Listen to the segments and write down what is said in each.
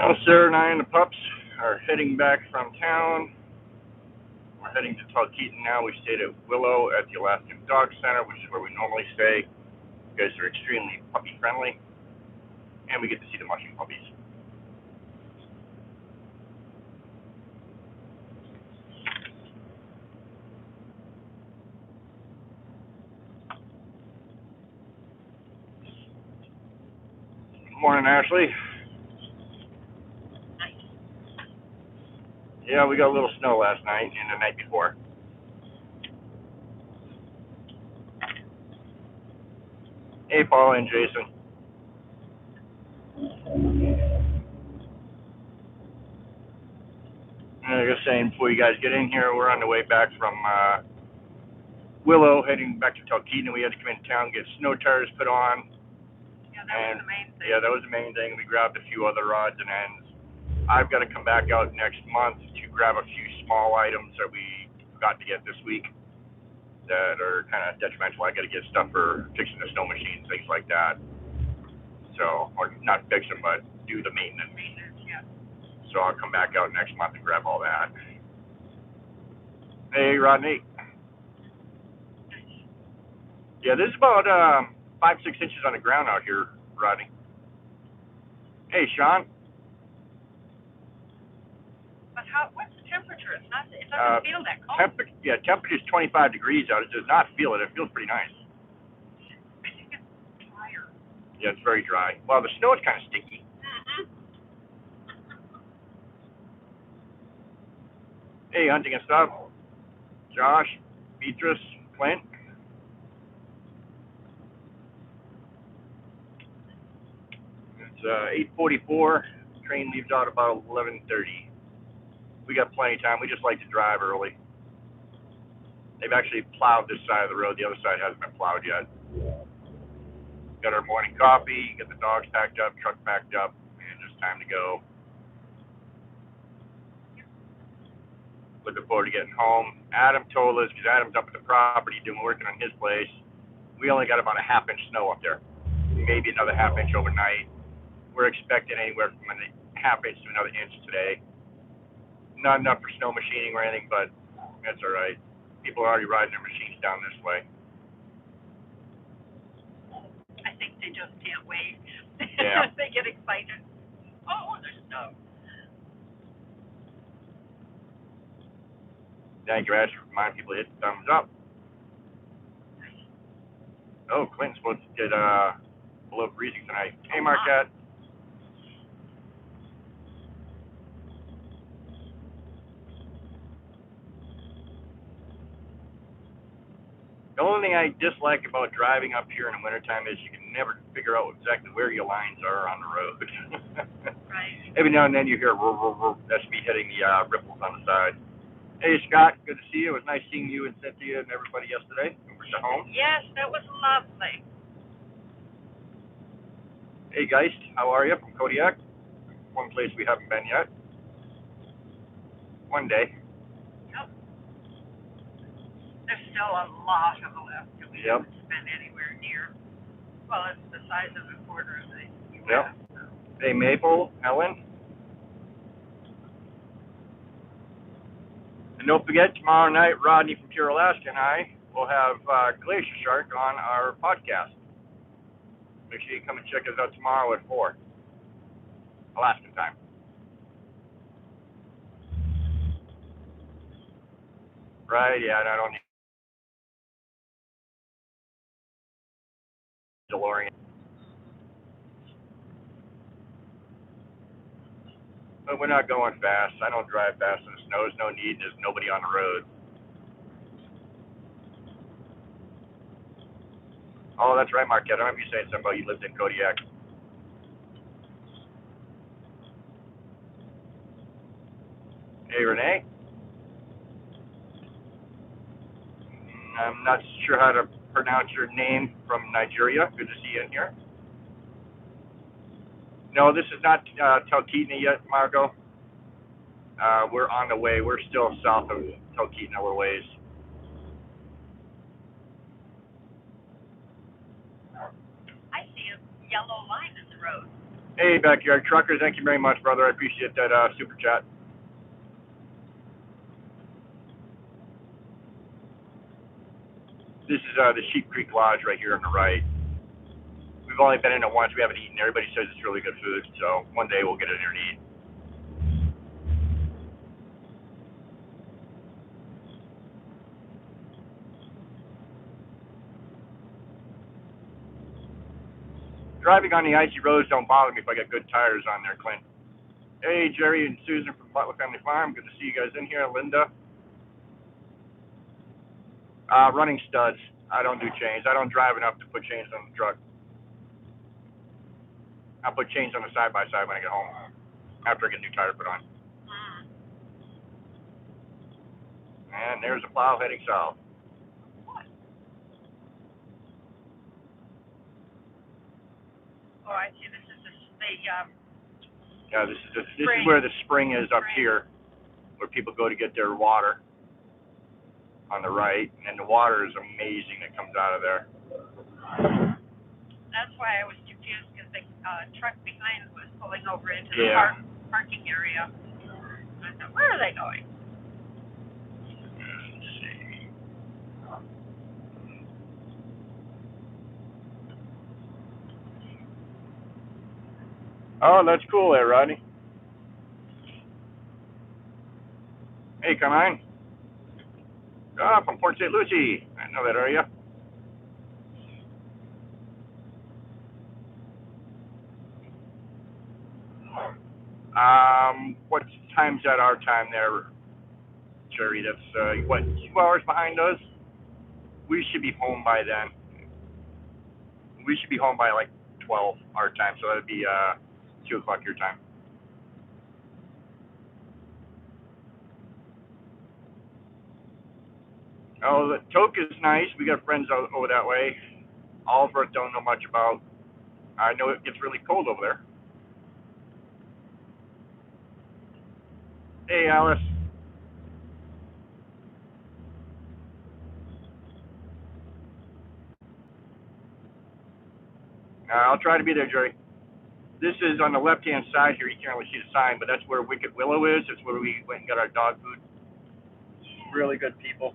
Well, Sarah and I and the pups are heading back from town. We're heading to Talkeetna now. We stayed at Willow at the Alaskan Dog Center, which is where we normally stay. You guys are extremely puppy friendly, and we get to see the mushing puppies. Good morning, Ashley. Yeah, we got a little snow last night and the night before. Hey, Paul and Jason. And like I was saying, before you guys get in here, we're on the way back from Willow, heading back to Talkeetna. We had to come in town, get snow tires put on. Yeah, that was the main thing. Yeah, that was the main thing. We grabbed a few other rods and ends. I've got to come back out next month to grab a few small items that we forgot to get this week that are kind of detrimental. I got to get stuff for fixing the snow machines, things like that. So, or not fix them, but do the maintenance. Yeah. So I'll come back out next month and grab all that. Hey, Rodney. Yeah, this is about 5-6 inches on the ground out here, Rodney. Hey, Sean. But what's the temperature? It doesn't feel that cold. Temperature is 25 degrees out. It does not feel it. It feels pretty nice. I think it's drier. Yeah, it's very dry. Well, the snow is kind of sticky. Mm-hmm. Hey, hunting and stuff. Josh, Beatrice, Clint. It's 8:44. Train leaves out about 11:30. We got plenty of time. We just like to drive early. They've actually plowed this side of the road. The other side hasn't been plowed yet. Got our morning coffee, got the dogs packed up, truck packed up, and it's time to go. Looking forward to getting home. Adam told us, because Adam's up at the property doing working on his place, we only got about a half-inch snow up there. Maybe another half-inch overnight. We're expecting anywhere from a half-inch to another inch today. Not enough for snow machining or anything, but that's all right. People are already riding their machines down this way. I think they just can't wait. Yeah. They get excited. Oh, there's snow. Thank you, Ash, for reminding people to hit the thumbs up. Oh, Clinton's supposed to get below freezing tonight. Hey, Marquette. The only thing I dislike about driving up here in the wintertime is you can never figure out exactly where your lines are on the road. Right. Every now and then you hear that's me hitting the ripples on the side. Hey, Scott, good to see you. It was nice seeing you and Cynthia and everybody yesterday over at home. Yes, that was lovely. Hey, Geist, how are you from Kodiak? One place we haven't been yet. One day. Yep. There's still a lot of Alaska we haven't been anywhere near. Well, it's the size of a quarter of the U.S. Yep. So. Hey, Maple, Ellen. And don't forget, tomorrow night, Rodney from Pure Alaska and I will have Glacier Shark on our podcast. Make sure you come and check us out tomorrow at 4, Alaskan time. Right, yeah, and I don't need DeLorean. But we're not going fast. I don't drive fast in the snow. There's no need. There's nobody on the road. Oh, that's right, Marquette. I remember you saying something about you lived in Kodiak. Hey, Renee. I'm not sure how to pronounce your name from Nigeria. Good to see you in here. No, this is not Talkeetna yet, Margot. We're on the way. We're still south of Talkeetna a ways. I see a yellow line in the road. Hey, Backyard Trucker, thank you very much, brother. I appreciate that super chat. This is the Sheep Creek Lodge right here on the right. We've only been in it once. We haven't eaten. Everybody says it's really good food, so one day we'll get in there and eat. Driving on the icy roads don't bother me if I got good tires on there, Clint. Hey, Jerry and Susan from Butler Family Farm. Good to see you guys in here. Linda. Running studs. I don't do chains. I don't drive enough to put chains on the truck. I'll put chains on the side-by-side when I get home after I get a new tire put on. And there's a plow heading south. Oh, I see. This is Yeah, this is where the spring is up here, where people go to get their water on the right, and the water is amazing that comes out of there. That's why I was confused, because the truck behind was pulling over into the parking area. I thought, where are they going? Let's see. Oh, that's cool there, Rodney. Hey, come on. From Port St. Lucie. I know that area. What time's that our time there, Jerry? That's, what, 2 hours behind us? We should be home by then. We should be home by like 12 our time, so that would be 2 o'clock your time. Oh, the Toke is nice. We got friends over that way. Albert don't know much about. I know it gets really cold over there. Hey, Alice. I'll try to be there, Jerry. This is on the left-hand side here. You can't really see the sign, but that's where Wicked Willow is. It's where we went and got our dog food. Really good people.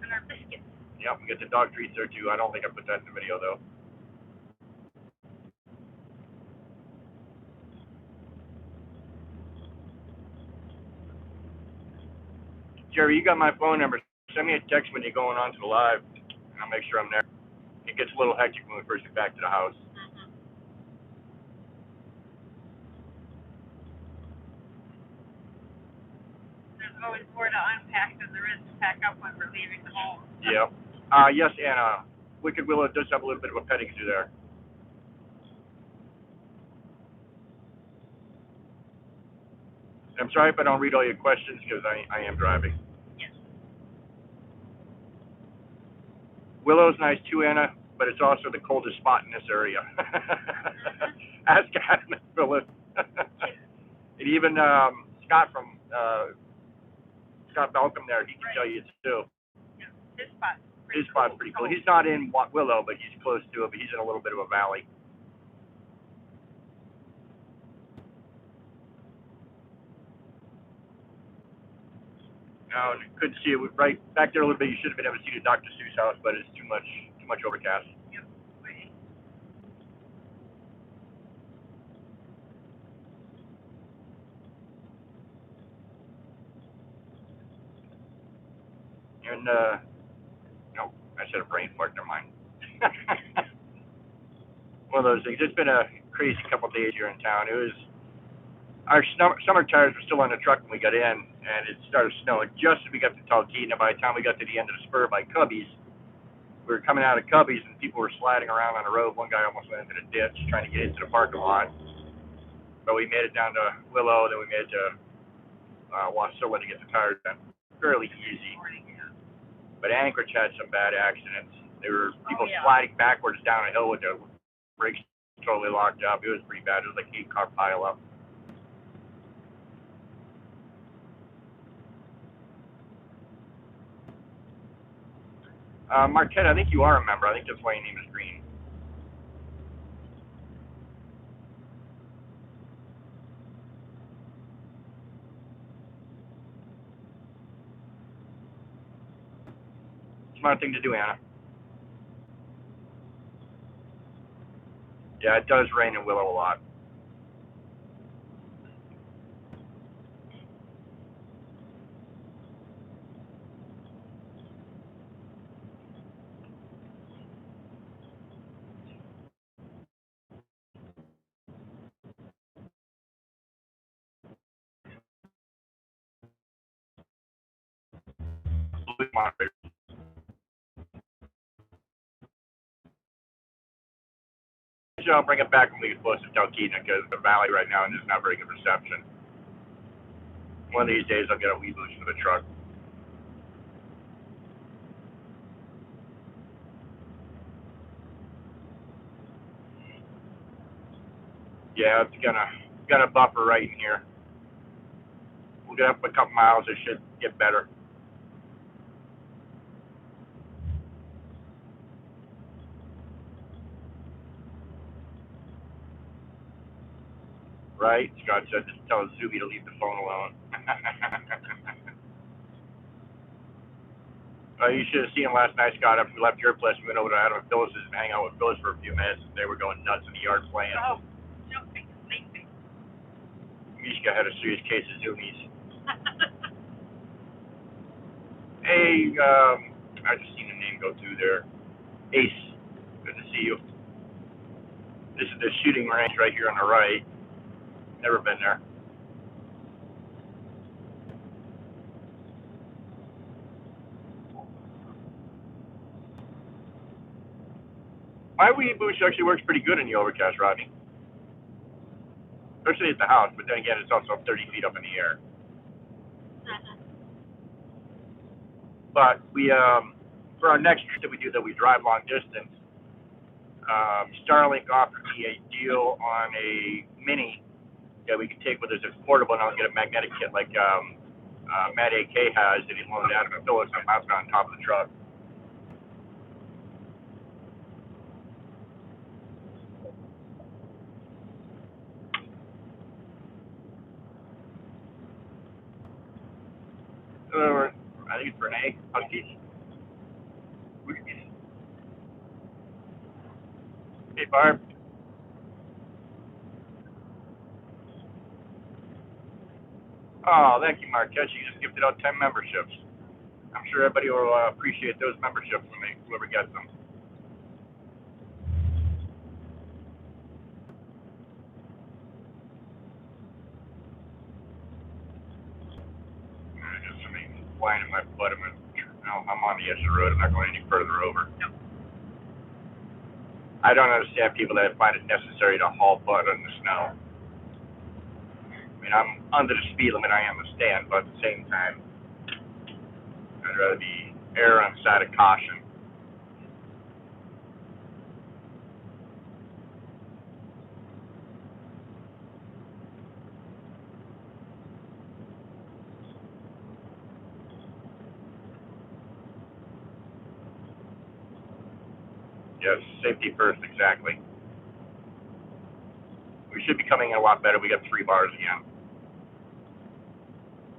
And our biscuits. Yep, we get the dog treats there too. I don't think I put that in the video though. Jerry, you got my phone number. Send me a text when you're going on to the live, and I'll make sure I'm there. It gets a little hectic when we first get back to the house. There's always more to unpack than there is to pack up when we're leaving the home. Yeah. Yes, Anna. Wicked Willow does have a little bit of a petting zoo there. I'm sorry if I don't read all your questions because I am driving. Yes. Willow's nice too, Anna, but it's also the coldest spot in this area. Ask Adam and Phyllis. And even Scott from Scott Belcom there, he can tell you too. Yeah, his spot's pretty cool. He's not in Willow, but he's close to it, but he's in a little bit of a valley. No, couldn't see it. Right back there a little bit. You should have been able to see the Dr. Seuss house, but it's too much overcast. Yep. And no, I said a brain fart. Never mind. One of those things. It's been a crazy couple of days here in town. It was our summer tires were still on the truck when we got in, and it started snowing just as we got to Talkeetna. By the time we got to the end of the spur by Cubbies, we were coming out of Cubbies, and people were sliding around on the road. One guy almost went into the ditch trying to get into the parking lot. But we made it down to Willow, then we made it to Wasilla to get the tires done. Fairly easy. But Anchorage had some bad accidents. There were people sliding backwards down a hill with their brakes totally locked up. It was pretty bad. It was like 8-car pile up. Marquette, I think you are a member. I think that's why your name is green. Smart thing to do, Anna. Yeah, it does rain in Willow a lot. I'll bring it back when we get close to Talkeetna because the valley right now is not very good reception. One of these days I'll get a wee boost for the truck. Yeah, it's gonna buffer right in here. We'll get up a couple miles. It should get better. Right? Scott said just tell Zuby to leave the phone alone. You should have seen him last night, Scott. After we left your place, we went over to Adam and Phyllis's and hang out with Phyllis for a few minutes. They were going nuts in the yard playing. Oh, jumping, leaping. Mishka had a serious case of zoomies. Hey, I just seen the name go through there. Ace, good to see you. This is the shooting range right here on the right. Never been there. My wee boost actually works pretty good in the overcast, Rodney. Especially at the house, but then again, it's also 30 feet up in the air. But we, for our next trip that we do, that we drive long distance, Starlink offered me a deal on a Mini that we can take with us as portable, and I'll get a magnetic kit like Matt AK has that he loaned Adam and Phyllis and mounted on top of the truck. I think it's Renee. Hey, Barb. Oh, thank you, Marquette. You just gifted out 10 memberships. I'm sure everybody will appreciate those memberships when whoever gets them. Just something flying in my butt. I'm on the edge of the road. I'm not going any further over. No. I don't understand people that find it necessary to haul butt in the snow. I mean, I'm under the speed limit. I understand, but at the same time, I'd rather be err on the side of caution. Yes, safety first, exactly. We should be coming in a lot better. We got 3 bars again.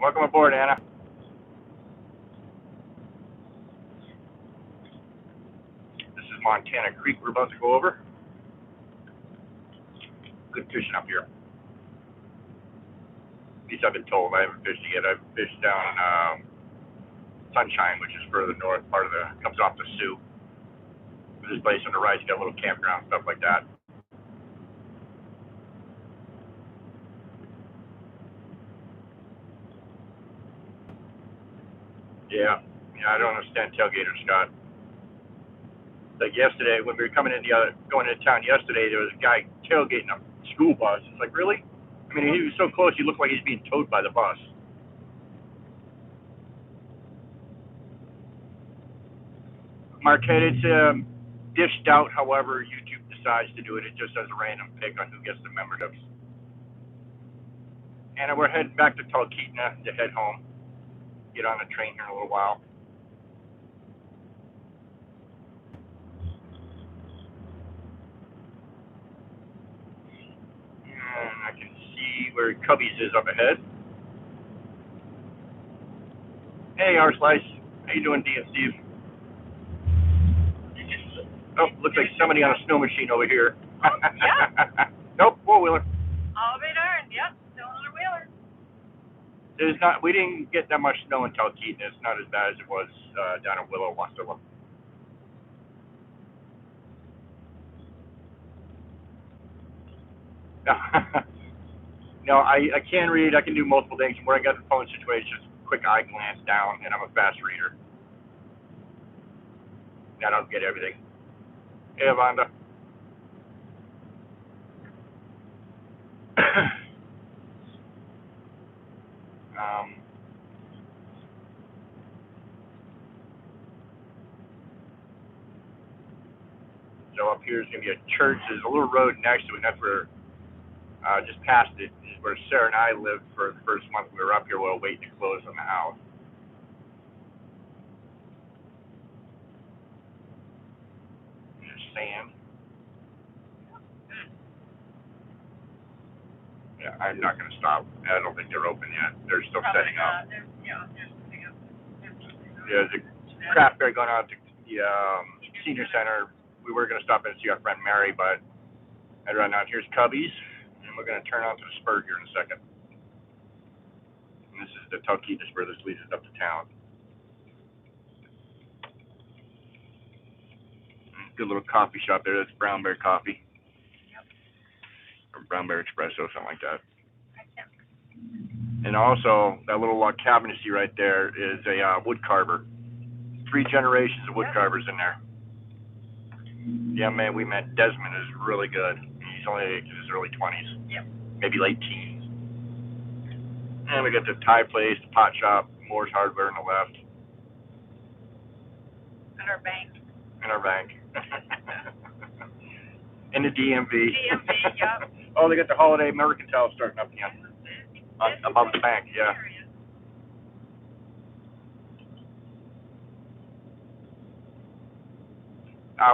Welcome aboard, Anna. This is Montana Creek we're about to go over. Good fishing up here. At least I've been told. I haven't fished yet. I've fished down Sunshine, which is further north, comes off the Sioux. This place on the right, you got a little campground, stuff like that. Yeah, I don't understand tailgaters, Scott. Like yesterday, when we were going into town yesterday, there was a guy tailgating a school bus. It's like, really? I mean, he was so close, he looked like he's being towed by the bus. Marquette, it's dished out however YouTube decides to do it. It just does a random pick on who gets the memberships. And we're heading back to Talkeetna to head home. Get on the train here in a little while. And I can see where Cubby's is up ahead. Hey, R Slice. How you doing, D and Steve? Oh, looks like somebody on a snow machine over here. Oh, yeah. Nope, four-wheeler. I'll be darned. Yep, still on a wheeler. There's not. We didn't get that much snow in Talkeetna. It's not as bad as it was down in Willow, Westilla. No, I can read. I can do multiple things. Where I got the phone situation, just quick eye glance down, and I'm a fast reader. I don't get everything. Hey, Avonda. um, so up here is going to be a church. There's a little road next to it. And that's where, just past it, is where Sarah and I lived for the first month we were up here while waiting to close on the house. There's sand. Yeah, I'm not going to stop. I don't think they're open yet. They're still setting up. There's a craft fair going on at the senior center. We were going to stop in and see our friend Mary, but I'd run out. Here's Cubby's, and we're going to turn onto the spur here in a second. And this is the Talkeetna spur that leads us up to town. Good little coffee shop there. That's Brown Bear Coffee. Yep. Or Brown Bear Espresso, something like that. And also, that little cabin you see right there is a wood carver. 3 generations of wood carvers in there. Yeah, man, we met Desmond is really good. He's only in his early 20s. Yep. Maybe late teens. And we got the Thai place, the pot shop, Moore's Hardware on the left. And our bank. And our bank. And the DMV. DMV, yep. Oh, they got the Holiday Mercantile starting up again. Above the bank, yeah.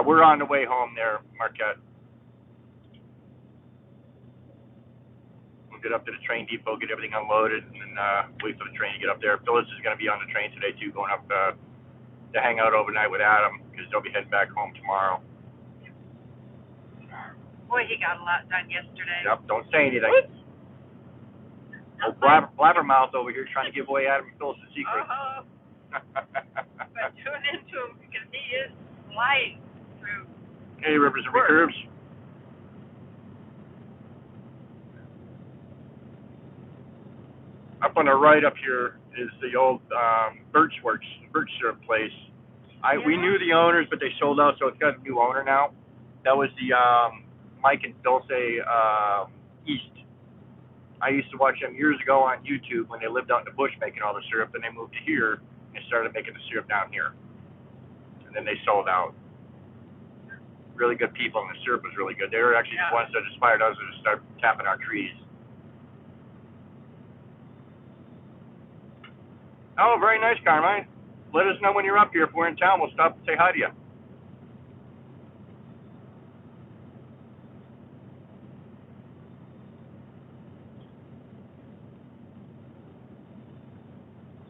We're on the way home there, Marquette. We'll get up to the train depot, get everything unloaded, and then wait for the train to get up there. Phyllis is going to be on the train today, too, going up to hang out overnight with Adam, because they'll be heading back home tomorrow. Boy, he got a lot done yesterday. Yep, don't say anything. Oh, Blabbermouth over here trying to give away Adam and Phyllis' secret. But tune into him, because he is flying through. Hey, Rivers and Recurves. Up on the right up here is the old birch syrup place. We knew the owners, but they sold out, so it's got a new owner now. That was the Mike and Dulce East. I used to watch them years ago on YouTube when they lived out in the bush making all the syrup. Then they moved to here and started making the syrup down here. And then they sold out. Really good people, and the syrup was really good. They were actually the ones that inspired us to start tapping our trees. Oh, very nice, Carmine. Let us know when you're up here. If we're in town, we'll stop and say hi to you.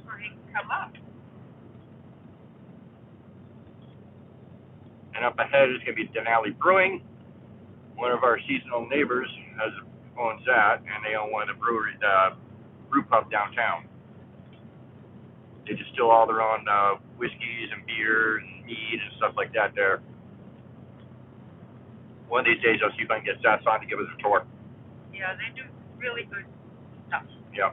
Or he can come up. And up ahead is going to be Denali Brewing. One of our seasonal neighbors owns that, and they own one of the breweries, brew pub downtown. They distill all their own whiskeys and beer and mead and stuff like that there. One of these days, I'll see if I can get Sats on to give us a tour. Yeah, they do really good stuff. Yeah.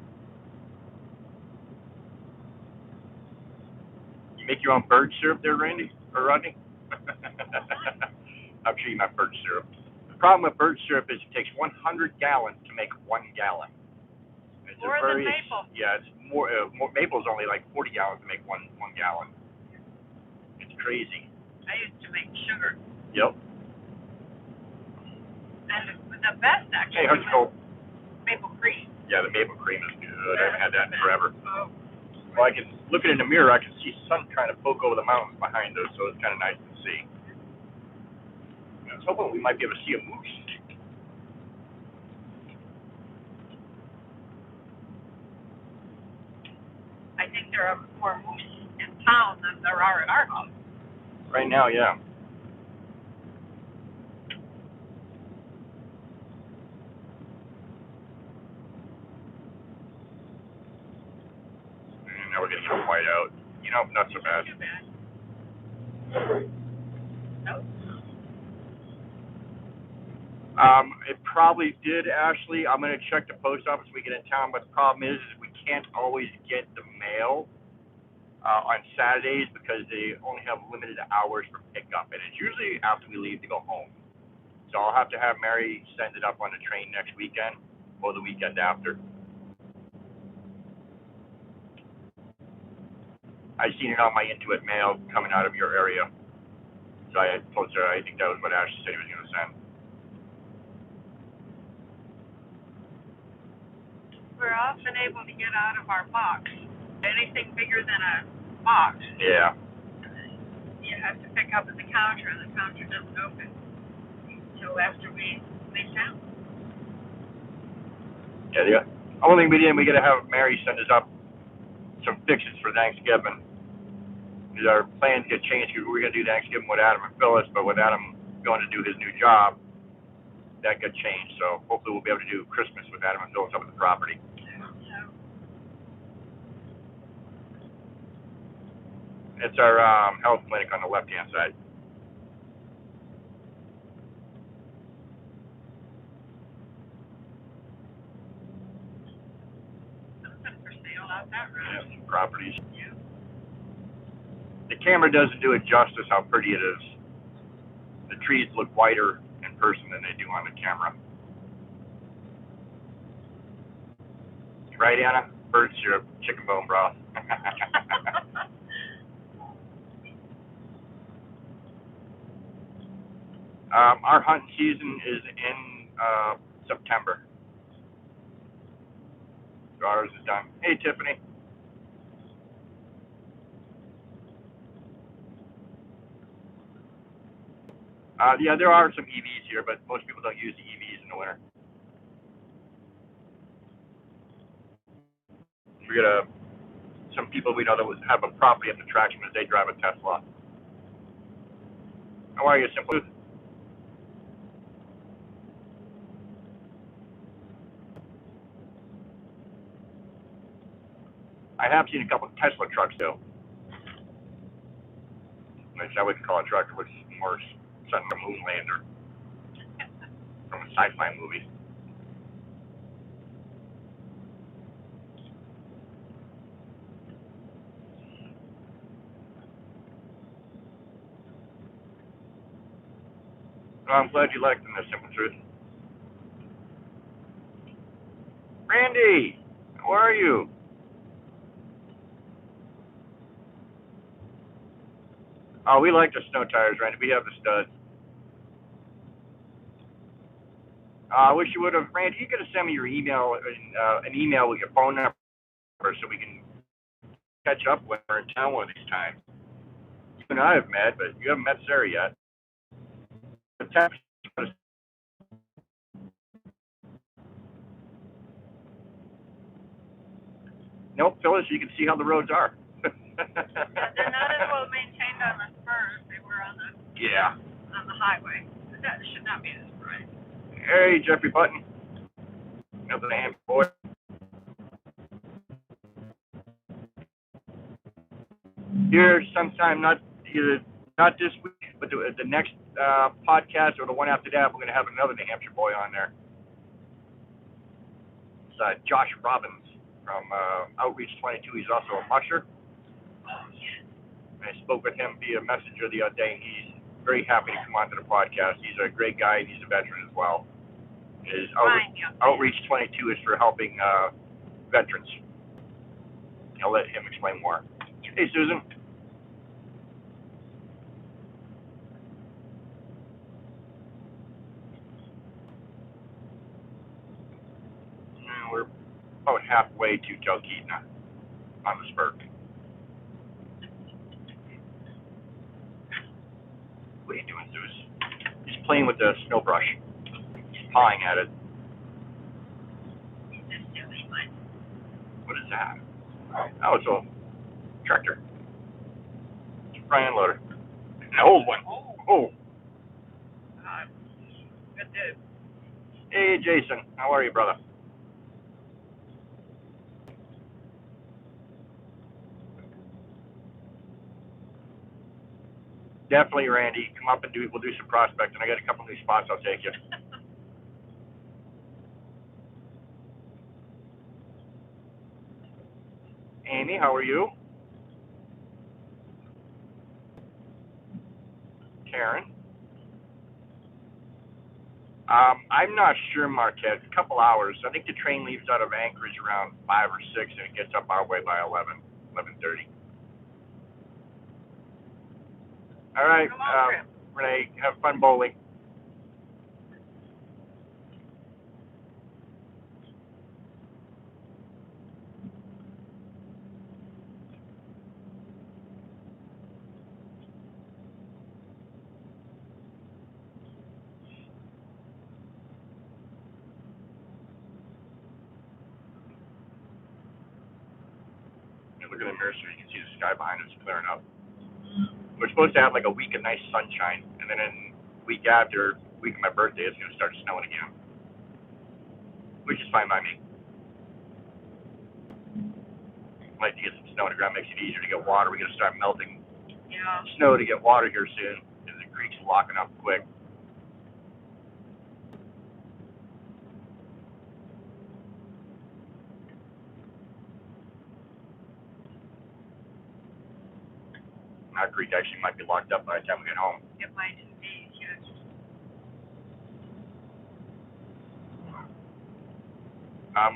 You make your own bird syrup there, Randy? Or Rodney? I'm sure you meant bird syrup. The problem with bird syrup is it takes 100 gallons to make 1 gallon. It's more than maple. Yeah, it's more maple is only like 40 gallons to make one gallon. It's crazy. I used to make sugar. Yep. And the best, actually, hey, how's it go? Maple cream. Yeah, the maple cream is good. I haven't had that in forever. Oh. Well, I can, looking in the mirror, I can see sun trying to poke over the mountains behind us, so it's kind of nice to see. I was hoping we might be able to see a moose. I think there are more moose in town than there are at our house. Right now, yeah. Now we're getting some white out. You know, not so bad. Not too bad. Nope. It probably did, Ashley. I'm going to check the post office when we get in town, but the problem is we can't always get the mail on Saturdays because they only have limited hours for pickup, and it's usually after we leave to go home. So I'll have to have Mary send it up on the train next weekend or the weekend after. I seen it on my Intuit mail coming out of your area. So I told her I think that was what Ashley said he was going to send. We're often able to get out of our box. Anything bigger than a box, Yeah. you have to pick up at the counter, and the counter doesn't open until after we leave town. Yeah. The only thing we did, we got to have Mary send us up some fixes for Thanksgiving. Because our plans get changed because we were going to do Thanksgiving with Adam and Phyllis, but with Adam going to do his new job, that got changed. So hopefully we'll be able to do Christmas with Adam and Phyllis up at the property. It's our health clinic on the left-hand side. Something for sale out that road. Yeah, some properties. Yeah. The camera doesn't do it justice how pretty it is. The trees look whiter in person than they do on the camera. Right, Anna? Bird syrup, chicken bone broth. Our hunting season is in September. So ours is done. Hey, Tiffany. Yeah, there are some EVs here, but most people don't use the EVs in the winter. We got some people we know that have a property at the traction as they drive a Tesla. How are you, Simple? I have seen a couple of Tesla trucks, though. Which I wouldn't call a truck. It looks more something like a Moonlander from a sci-fi movie. Well, I'm glad you liked them, the Simple Truth. Randy, how are you? Oh, we like the snow tires, Randy. We have the studs. I wish you would have, Randy. You could have sent me your email, an email with your phone number, so we can catch up when we're in town one of these times. You and I have met, but you haven't met Sarah yet. Nope, Phyllis, you can see how the roads are. Yeah, they're not as well maintained on the spurs as they were on the highway. That should not be this bright. Hey, Jeffrey Button. Another hand boy. Here sometime, not this week, but the next podcast or the one after that, we're going to have another New Hampshire boy on there. It's Josh Robbins from Outreach 22. He's also a musher. I spoke with him via messenger the other day, and he's very happy to come onto the podcast. He's a great guy, and he's a veteran as well. His Outreach 22 is for helping veterans. I'll let him explain more. Hey, Susan. We're about halfway to Talkeetna on the spur. What are you doing, Zeus? He's playing with the snow brush. He's pawing at it. What is that? Oh, it's a tractor. It's a front end loader. An old one. Oh. Good dude. Hey, Jason. How are you, brother? Definitely, Randy. Come up and we'll do some prospecting. I got a couple new spots. I'll take you. Amy, how are you? Karen? I'm not sure, Marquette. A couple hours. I think the train leaves out of Anchorage around 5 or 6, and it gets up our way by 11:30. All right, Renee, have fun bowling. You look at the mirror so you can see the sky behind us clearing up. We're supposed to have like a week of nice sunshine, and then in week after, week of my birthday, it's going to start snowing again, which is fine by me. Like to get some snow on the ground makes it easier to get water. We're going to start melting snow to get water here soon, because the creek's locking up quick. Our creek actually might be locked up by the time we get home. It might indeed, yes.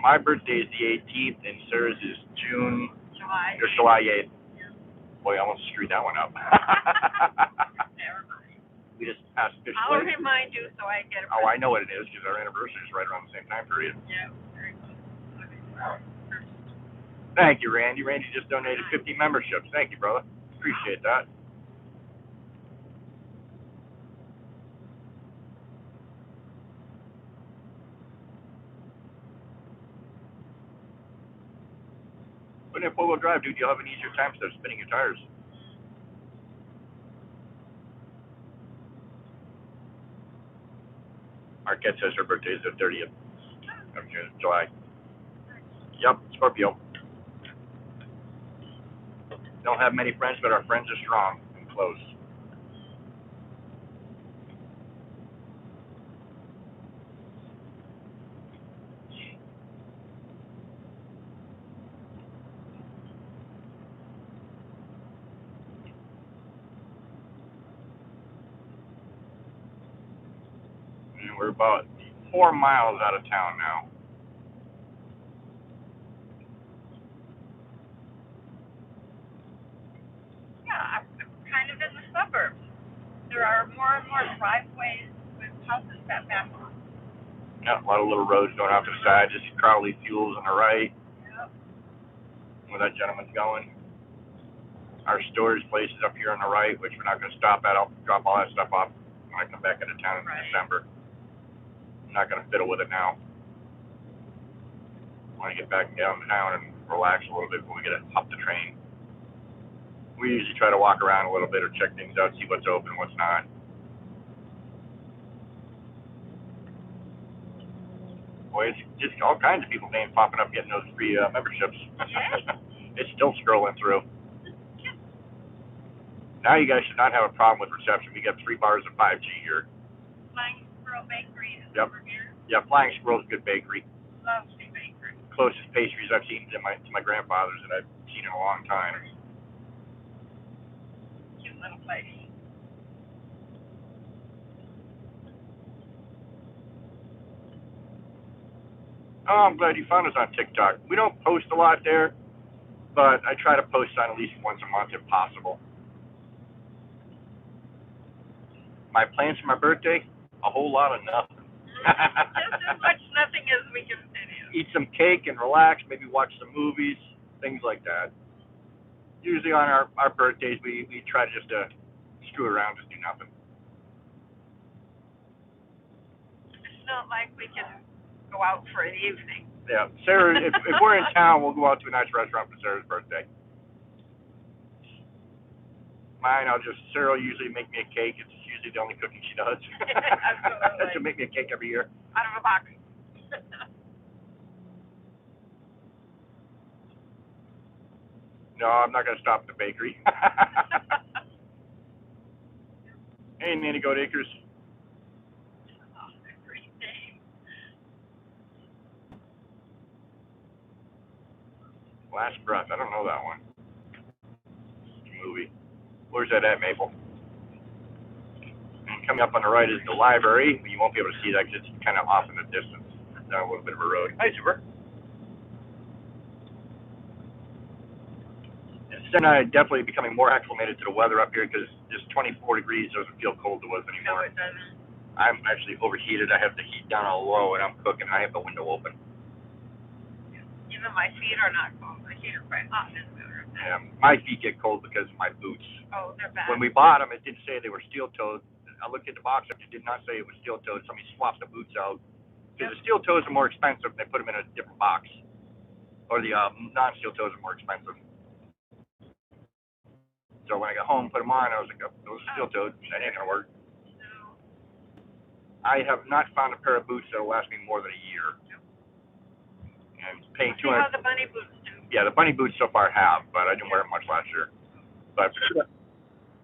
My birthday is the 18th, and Sarah's is July. July 8th. Yeah. Boy, I almost screwed that one up. Never mind. We just passed officially. I'll remind you so I get it. Oh, I know what it is, because our anniversary is right around the same time period. Yeah, very close. Thank you, Randy. Randy just donated 50 memberships. Thank you, brother. Appreciate that. But in four-wheel drive, dude, you'll have an easier time instead of spinning your tires. Marquette says her birthday is the 30th of July. Yep, Scorpio. Don't have many friends, but our friends are strong and close. And we're about 4 miles out of town now. Yeah, I'm kind of in the suburbs. There are more and more driveways with houses that back on. Yeah, a lot of little roads going off to the side. Just Crowley Fuels on the right. Yep. Where that gentleman's going. Our storage place is up here on the right, which we're not going to stop at. I'll drop all that stuff off when I come back into town in December. I'm not going to fiddle with it now. I want to get back downtown and relax a little bit before we get up the train. We usually try to walk around a little bit or check things out, see what's open, what's not. Boy, it's just all kinds of people names popping up getting those free memberships. It's still scrolling through. Now you guys should not have a problem with reception. We got 3 bars of 5G here. Flying Squirrel Bakery is over here. Yeah, Flying Squirrel's a good bakery. Lovely bakery. Closest pastries I've seen to my grandfather's that I've seen in a long time. Cute little place. Oh, I'm glad you found us on TikTok. We don't post a lot there, but I try to post on at least once a month if possible. My plans for my birthday? A whole lot of nothing. Just as much nothing as we can fit in. Eat some cake and relax, maybe watch some movies, things like that. Usually on our birthdays, we try to just screw around, just do nothing. It's not like we can go out for an evening. Yeah, Sarah, if we're in town, we'll go out to a nice restaurant for Sarah's birthday. Mine, Sarah will usually make me a cake. It's usually the only cooking she does. Absolutely. She'll make me a cake every year. Out of a box. No, I'm not going to stop at the bakery. Hey, Nanny Goat Acres. Oh, great name. Last Breath. I don't know that one. Movie. Where's that at, Maple? And coming up on the right is the library. You won't be able to see that because it's kind of off in the distance. Down a little bit of a road. Hi, Super. Sarah and I are definitely becoming more acclimated to the weather up here because just 24 degrees doesn't feel cold to us anymore. No, it doesn't. I'm actually overheated. I have the heat down all low and I'm cooking. I have the window open. Even my feet are not cold. My feet are quite hot this winter. Yeah, my feet get cold because of my boots. Oh, they're bad. When we bought them, it didn't say they were steel-toed. I looked at the box, it did not say it was steel-toed. Somebody swapped the boots out. Because the steel toes are more expensive, they put them in a different box. Or the non-steel toes are more expensive. So when I got home, put them on, I was like, oh, those are steel toed. That ain't gonna work. No. I have not found a pair of boots that'll last me more than a year. And paying See how $200. the bunny boots do. Yeah, the bunny boots so far have, but I didn't wear them much last year. But for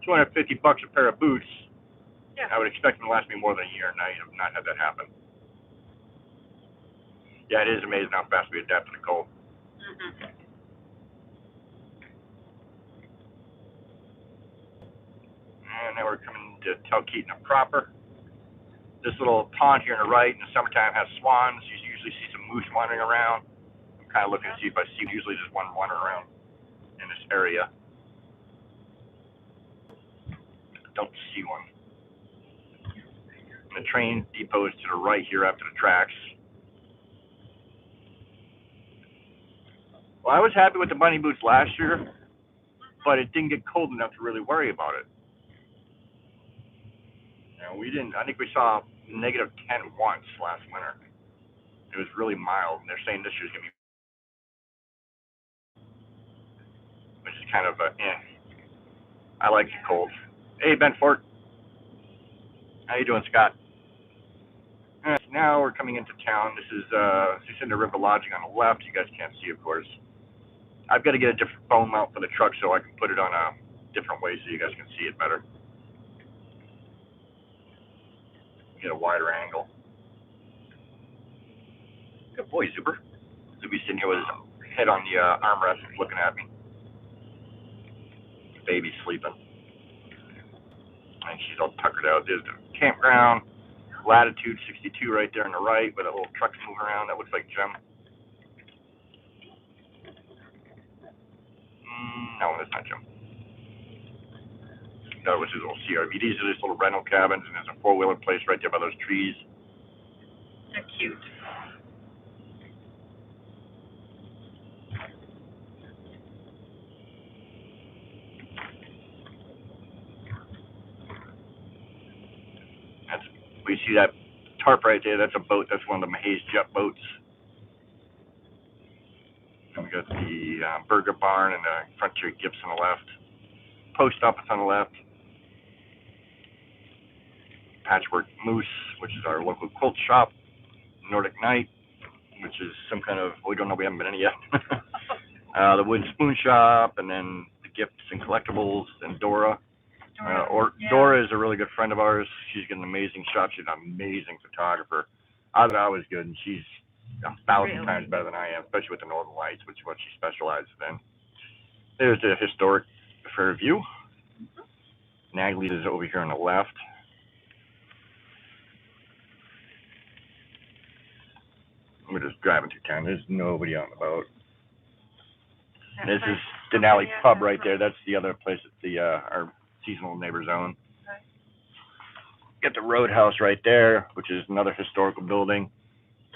$250 a pair of boots, Yeah. I would expect them to last me more than a year, and I have not had that happen. Yeah, it is amazing how fast we adapt to the cold. Mm-hmm. And now we're coming to Talkeetna proper. This little pond here on the right in the summertime has swans. You usually see some moose wandering around. I'm kind of looking to see if I see usually just one wandering around in this area. Don't see one. And the train depot is to the right here after the tracks. Well, I was happy with the bunny boots last year, but it didn't get cold enough to really worry about it. We didn't. I think we saw -10 once last winter. It was really mild, and they're saying this year's gonna be, which is kind of I like the cold. Hey, Benfort. How you doing, Scott? Now we're coming into town. This is Lucinda River Lodging on the left. You guys can't see, of course. I've got to get a different phone mount for the truck so I can put it on a different way so you guys can see it better. Get a wider angle. Good boy, Zuber. Zuber's sitting here with his head on the armrest looking at me. Baby's sleeping. And she's all tuckered out. There's the campground. Latitude 62 right there on the right with a little truck moving around. That looks like Jim. No, that's not Jim. That was his little CRV. These are just little rental cabins, and there's a four-wheeler place right there by those trees. They're cute. We see that tarp right there. That's a boat. That's one of the Mahays jet boats. And we got the Burger Barn and the Frontier Gifts on the left. Post office on the left. Patchwork Moose, which is our local quilt shop. Nordic Night, which is some kind of, we don't know, we haven't been in it yet. The Wooden Spoon Shop, and then the Gifts and Collectibles, and Dora. Dora is a really good friend of ours. She's got an amazing shop. She's an amazing photographer. I thought I was good, and she's 1,000 times better than I am, especially with the Northern Lights, which is what she specializes in. There's the historic Fairview. Nagley's is over here on the left. We're just driving through town. There's nobody on the boat. And this is Denali Pub right there. That's the other place at the our seasonal neighbor zone. Okay. Got the Roadhouse right there, which is another historical building.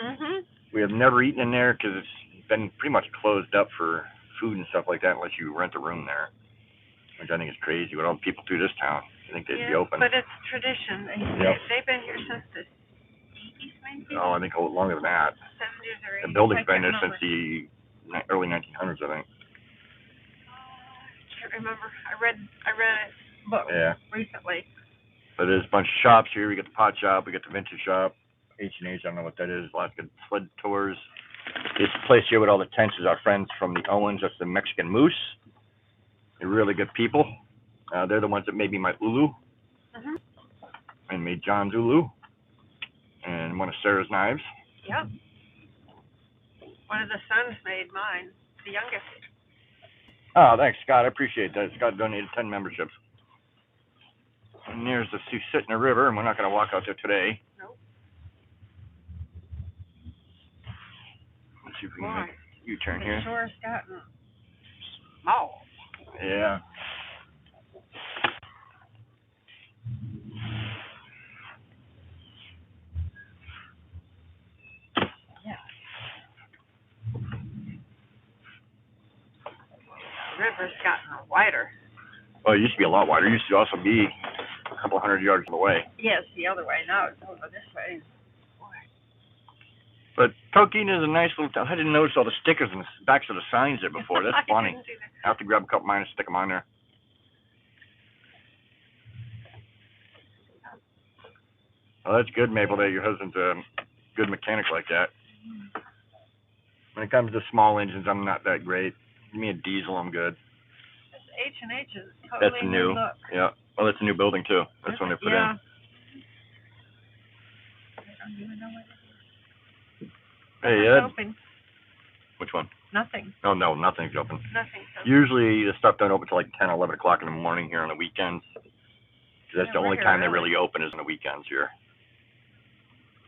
Mhm. We have never eaten in there because it's been pretty much closed up for food and stuff like that unless you rent a room there, which I think is crazy with all the people through this town. I think they'd be open. But it's tradition. They've been here since the 80s, maybe? Oh, I think a little longer than that. 70s or 80s. The building's been there since the early 1900s, I think. I can't remember. I read a book recently. So there's a bunch of shops here. We got the pot shop, we got the vintage shop, H&H, I don't know what that is. Lots of good sled tours. This place here with all the tents is our friends from the Owens. That's the Mexican Moose. They're really good people. They're the ones that made me my Ulu. Mhm. and made John's Ulu and one of Sarah's knives. Yep. One of the sons made mine, the youngest. Oh, thanks, Scott. I appreciate that. Scott donated 10 memberships. And there's the Susitna River, and we're not going to walk out there today. Nope. Let's see if we can make a U-turn here. The shore's gotten small. Yeah. The river's gotten wider. Well, it used to be a lot wider. It used to also be a couple hundred yards away. Yes, the other way. Now it's over this way. But Talkeetna is a nice little town. I didn't notice all the stickers and the backs of the signs there before. That's funny. I have to grab a couple of mine and stick them on there. Well, that's good, Maple, that your husband's a good mechanic like that. When it comes to small engines, I'm not that great. Give me a diesel, I'm good. This H&H is totally That's new. Look. Yeah. Well, it's a new building, too. That's when they put in. I don't even know what it is. Hey, Ed. Open. Which one? Nothing. Oh, no, nothing's open. Nothing. Usually the stuff don't open until like 10, 11 o'clock in the morning here on the weekends. That's the only time they really open is on the weekends here.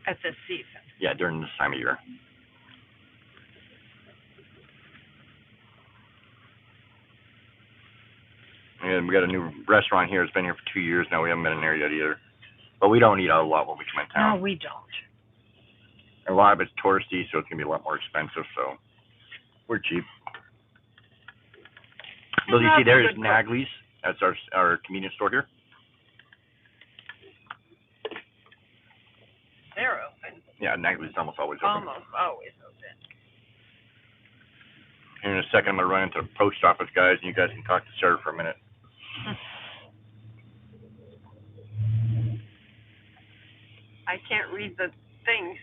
At this season. Yeah, during this time of year. And we got a new restaurant here. It's been here for 2 years now. We haven't been in there yet either. But we don't eat a lot when we come in town. No, we don't. A lot of it's touristy, so it's going to be a lot more expensive, so we're cheap. But you see there's Nagley's. That's our convenience store here. They're open. Yeah, Nagley's is almost always open. Almost always open. Here in a second, I'm going to run into the post office, guys, and you guys can talk to Sarah for a minute. I can't read the things.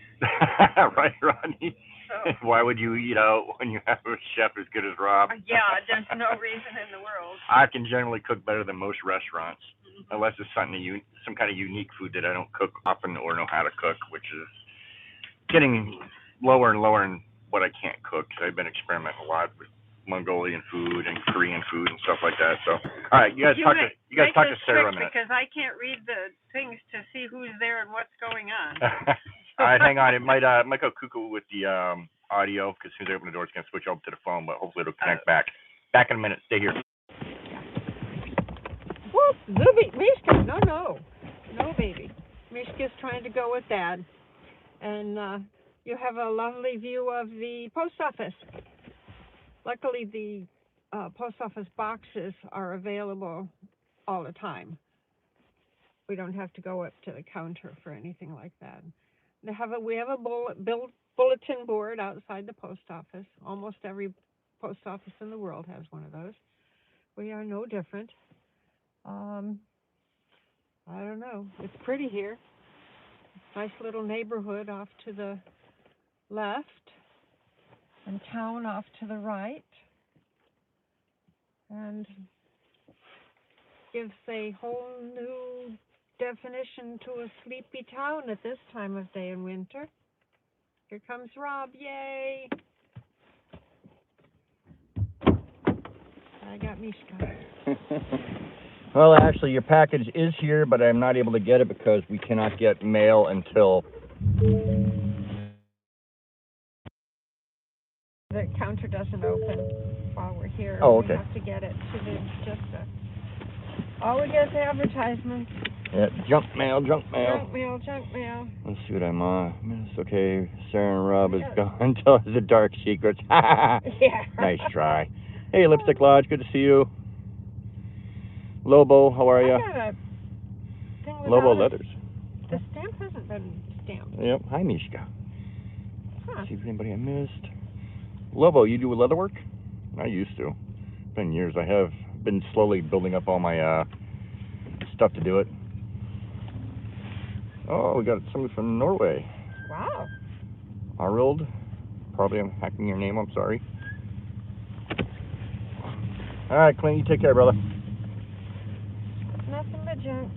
Right, Rodney? So, why would you eat out when you have a chef as good as Rob? Yeah, there's no reason in the world. I can generally cook better than most restaurants, unless it's some kind of unique food that I don't cook often or know how to cook, which is getting lower and lower in what I can't cook. I've been experimenting a lot with Mongolian food and Korean food and stuff like that. So, all right, you guys talk to Sarah a minute. Because I can't read the things to see who's there and what's going on. All right, hang on. It might go cuckoo with the audio because as soon as I open the door, it's going to switch over to the phone, but hopefully it'll connect back. Back in a minute. Stay here. Whoop, Zuby, Mishka, no, baby. Mishka's trying to go with Dad. And you have a lovely view of the post office. Luckily, the post office boxes are available all the time. We don't have to go up to the counter for anything like that. We have a bulletin board outside the post office. Almost every post office in the world has one of those. We are no different. I don't know. It's pretty here. Nice little neighborhood off to the left and town off to the right. And gives a whole new definition to a sleepy town at this time of day in winter. Here comes Rob, yay! I got Mishka. Well, actually, your package is here, but I'm not able to get it because we cannot get mail until... The counter doesn't open while we're here. Oh, okay. We have to get it to all we get is advertisements. Yeah, junk mail. Junk mail. Let's see what I'm on. It's okay. Sarah and Rob is gone. Tell us the dark secrets. Yeah. Nice try. Hey, Lipstick Lodge, good to see you. Lobo, how are you? Lobo Leathers. The stamp hasn't been stamped. Yep. Hi, Mishka. Huh. See if anybody I missed. Lobo, you do leather work? I used to. It's been years. I have been slowly building up all my stuff to do it. Oh, we got somebody from Norway. Wow. Arild. Probably I'm hacking your name. I'm sorry. All right, Clint, you take care, brother. Nothing but junk.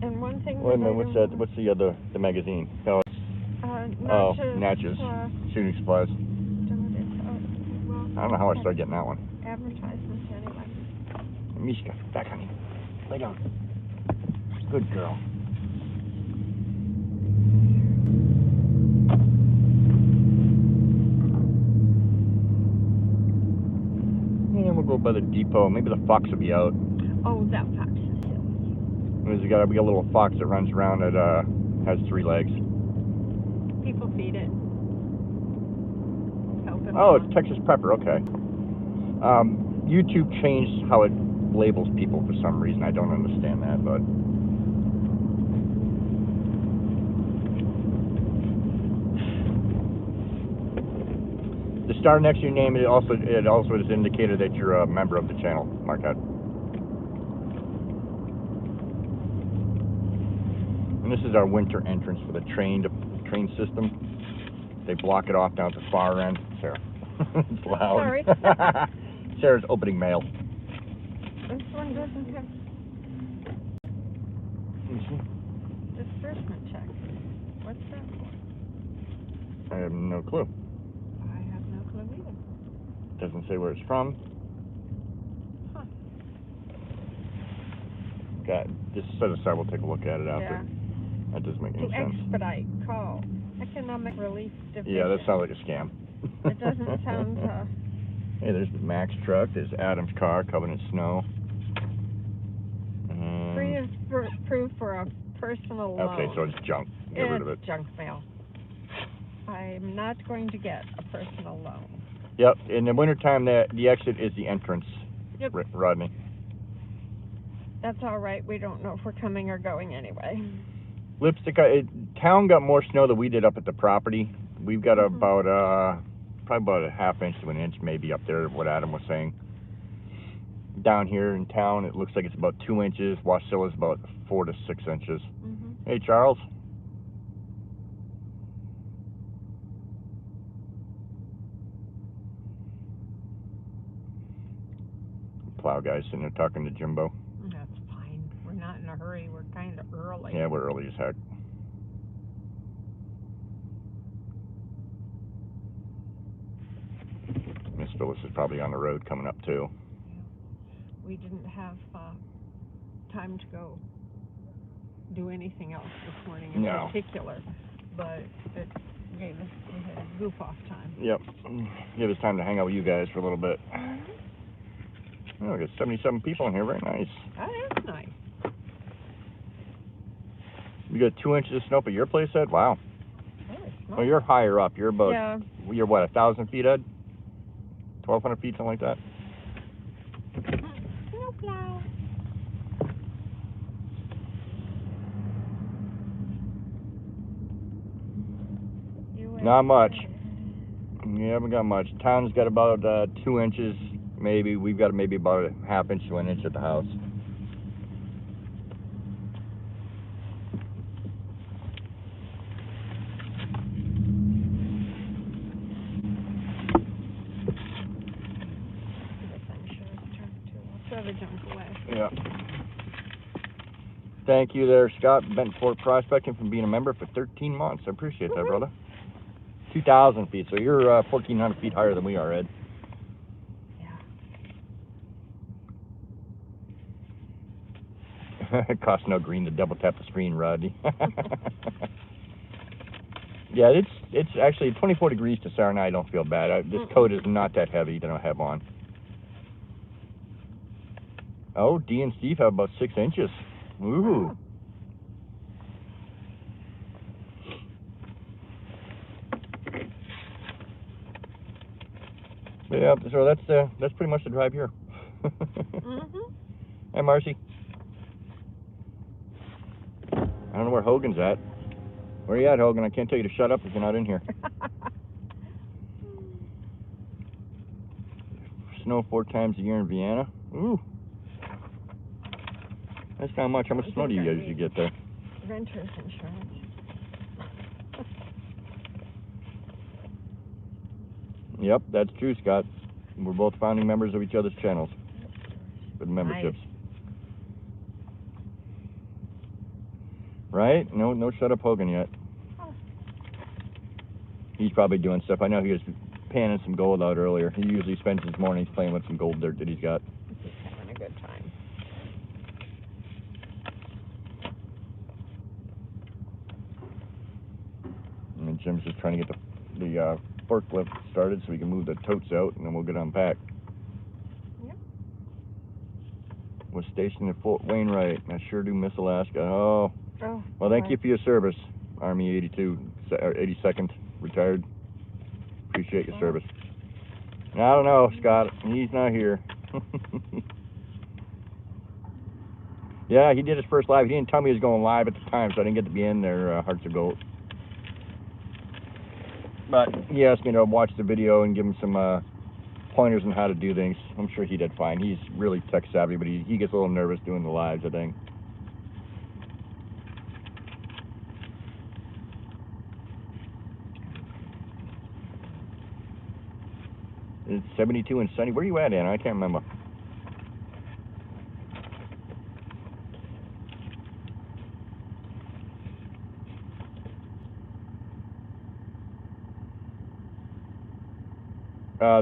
And one thing. Wait a minute, what's that? What's the other, the magazine? Oh, Natchez Shooting Supplies. Well, I don't know how I started getting that one. Advertisements anyway. Mishka, back honey. Lay down. Good girl. Yeah, we'll go by the depot. Maybe the fox will be out. Oh, that fox is silly. We got a little fox that runs around that has 3 legs. People feed it. Help it Oh, along. it's Texas pepper. Okay. YouTube changed how it labels people for some reason. I don't understand that, but the star next to your name, it also is indicated that you're a member of the channel. Mark that. And this is our winter entrance for the train system. They block it off down at the far end. Sarah, it's loud. Sorry. Sarah's opening mail. This one doesn't have disbursement check. What's that for? I have no clue. I have no clue either. Doesn't say where it's from. Huh. Got just set aside. We'll take a look at it after. Yeah. That doesn't make any To sense. expedite, call Economic Relief Division. Yeah, that sounds like a scam. It doesn't sound. Hey, there's the Max truck. There's Adam's car covered in snow. Free is proof for a personal loan. Okay, so it's junk. Get rid of it. It's junk mail. I'm not going to get a personal loan. Yep. In the wintertime, the exit is the entrance. Yep. Rodney. That's all right. We don't know if we're coming or going anyway. Lipstick. Town got more snow than we did up at the property. We've got about probably about a ½ inch to an inch, maybe up there. What Adam was saying. Down here in town, it looks like it's about 2 inches. Wasilla is about 4 to 6 inches. Hey, Charles. Plow guy sitting there talking to Jimbo. That's fine. We're not in a hurry. We're kind of early. Yeah, we're early as heck. Miss Phyllis is probably on the road coming up too. We didn't have time to go do anything else this morning in particular, but it gave us we had a goof off time. Yep. Give us time to hang out with you guys for a little bit. Oh, we got 77 people in here. Very nice. That is nice. You got 2 inches of snow at your place, Ed? Wow. Oh, you're higher up. You're about, you're what, 1,000 feet, Ed? 1,200 feet, something like that? Snowplow. Not much. We haven't got much. Town's got about 2 inches, maybe. We've got maybe about a ½ inch to an inch at the house. Yeah. Thank you there, Scott. Bentford Prospecting for being a member for 13 months. I appreciate that, brother. 2,000 feet, so you're 1,400 feet higher than we are, Ed. Yeah. It costs no green to double tap the screen, Rodney. Yeah, it's actually 24 degrees to Sarah and I don't feel bad. This coat is not that heavy that I have on. Oh, Dee and Steve have about 6 inches. Ooh. Wow. Yeah, so that's pretty much the drive here. Hey, Marcy. I don't know where Hogan's at. Where are you at, Hogan? I can't tell you to shut up if you're not in here. Snow 4 times a year in Vienna. Ooh. That's not much. How much snow do you usually get there? Renter's insurance. Yep, that's true, Scott. We're both founding members of each other's channels with memberships. Right? No shut up Hogan yet. Oh. He's probably doing stuff. I know he was panning some gold out earlier. He usually spends his mornings playing with some gold dirt that he's got. He's having a good time. And then Jim's just trying to get the forklift started so we can move the totes out, and then we'll get unpacked. Yep. Was stationed at Fort Wainwright. I sure do miss Alaska. Oh. Oh. Well, thank you for your service, Army 82, 82nd, retired. Appreciate your service. I don't know, Scott. He's not here. Yeah, he did his first live. He didn't tell me he was going live at the time, so I didn't get to be in there, Hearts of Gold. But he asked me to watch the video and give him some pointers on how to do things. I'm sure he did fine. He's really tech savvy, but he gets a little nervous doing the lives, I think. It's 72 and sunny. Where are you at, Anna? I can't remember.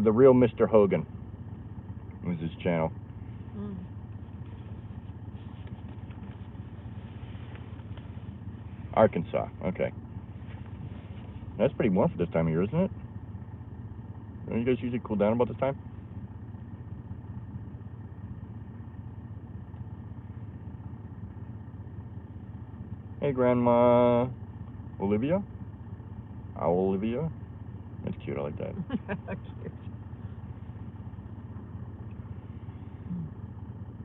The Real Mr. Hogan was his channel. Mm. Arkansas. Okay. That's pretty warm for this time of year, isn't it? Don't you guys usually cool down about this time? Hey, Grandma Olivia. Olivia. That's cute. I like that. Cute.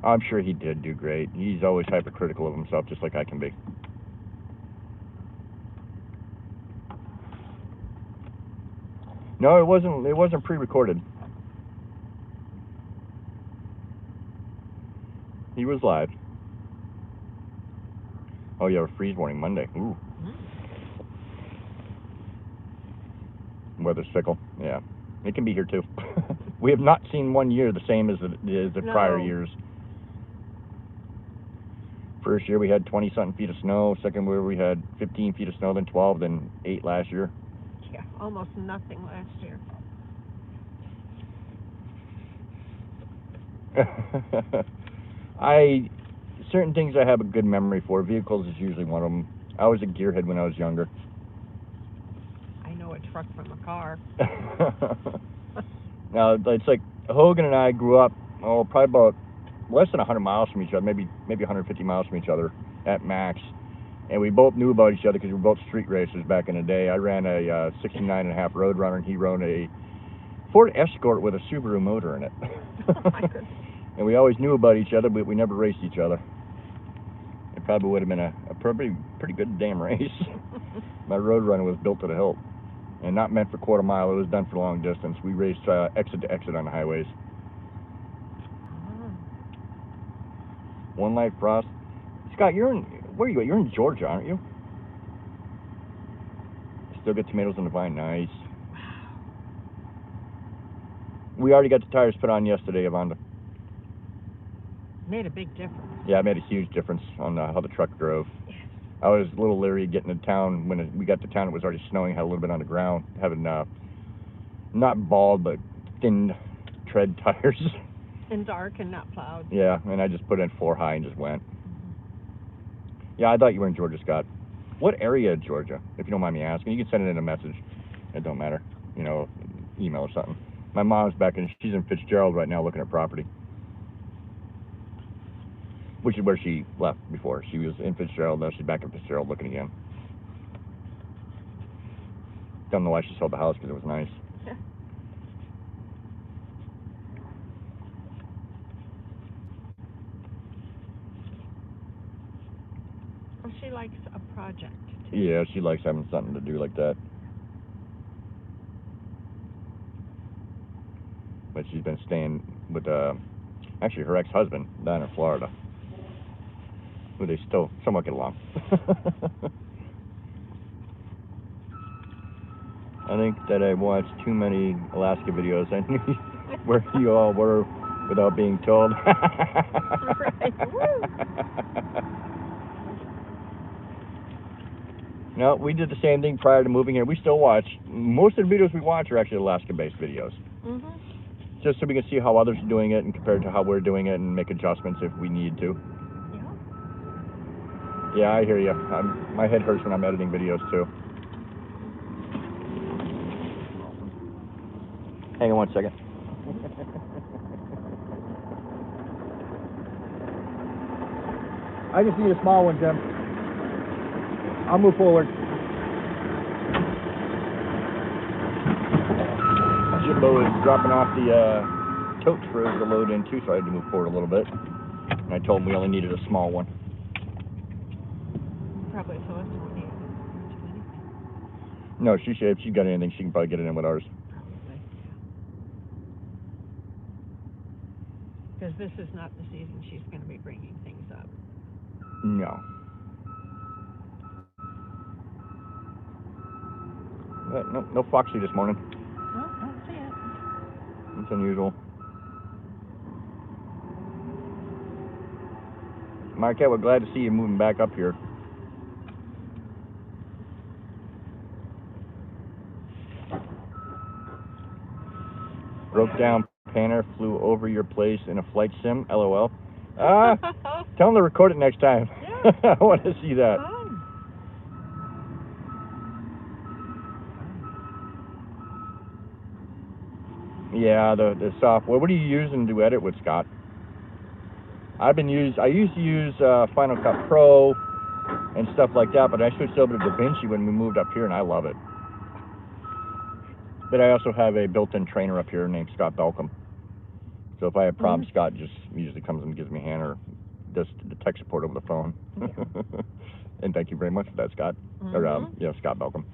I'm sure he did do great. He's always hypercritical of himself, just like I can be. No, it wasn't. It wasn't pre-recorded. He was live. Oh yeah, a freeze warning Monday. Ooh. Weather's fickle. Yeah, it can be here too. We have not seen one year the same as the prior years. First year we had 20-something feet of snow. Second year we had 15 feet of snow, then 12, then 8 last year. Yeah, almost nothing last year. Certain things I have a good memory for. Vehicles is usually one of them. I was a gearhead when I was younger. I know a truck from a car. Now, it's like Hogan and I grew up, probably about less than 100 miles from each other, maybe 150 miles from each other at max. And we both knew about each other because we were both street racers back in the day. I ran a 69.5 Roadrunner, and he rode a Ford Escort with a Subaru motor in it. Oh my goodness. And we always knew about each other, but we never raced each other. It probably would have been a pretty good damn race. My Roadrunner was built to the hilt, and not meant for quarter mile. It was done for long distance. We raced exit to exit on the highways. One light frost. Scott, where are you at? You're in Georgia, aren't you? Still get tomatoes on the vine. Nice. We already got the tires put on yesterday, Yvonne. Made a big difference. Yeah, it made a huge difference on how the truck drove. Yes. I was a little leery getting to town. When we got to town, it was already snowing, had a little bit on the ground, having not bald, but thin tread tires. And dark and not plowed. Yeah, and I just put in 4 high and just went. Yeah, I thought you were in Georgia, Scott. What area of Georgia, if you don't mind me asking? You can send it in a message. It don't matter. Email or something. My mom's back in, she's in Fitzgerald right now looking at property. Which is where she left before. She was in Fitzgerald, now she's back in Fitzgerald looking again. Don't know why she sold the house, because it was nice. Yeah. Well, she likes a project, too. Yeah, she likes having something to do like that. But she's been staying with, actually her ex-husband down in Florida, who they still somewhat get along. I think that I watched too many Alaska videos. I knew where you all were without being told. Right. Woo. No, we did the same thing prior to moving here. We still watch. Most of the videos we watch are actually Alaska-based videos. Mhm. Just so we can see how others are doing it and compared to how we're doing it and make adjustments if we need to. Yeah. Yeah, I hear you. My head hurts when I'm editing videos too. Hang on one second. I just need a small one, Jim. I'll move forward. Jimbo is dropping off the totes for us to load into, so I had to move forward a little bit. And I told him we only needed a small one. Probably so. It's only too many. No, if she's got anything, she can probably get it in with ours. Probably. Because this is not the season she's going to be bringing things up. No. No Foxy this morning. No, don't see it. It's unusual. Marquette, we're glad to see you moving back up here. Broke down Panner, flew over your place in a flight sim, LOL. Tell them to record it next time. Yeah. I want to see that. Fun. Yeah, the software. What are you using to edit with, Scott? I used to use Final Cut Pro and stuff like that, but I switched over to DaVinci when we moved up here, and I love it. But I also have a built-in trainer up here named Scott Belcom. So if I have problems, Scott just usually comes and gives me a hand or does the tech support over the phone. Yeah. And thank you very much for that, Scott. Or yeah, Scott Belcom.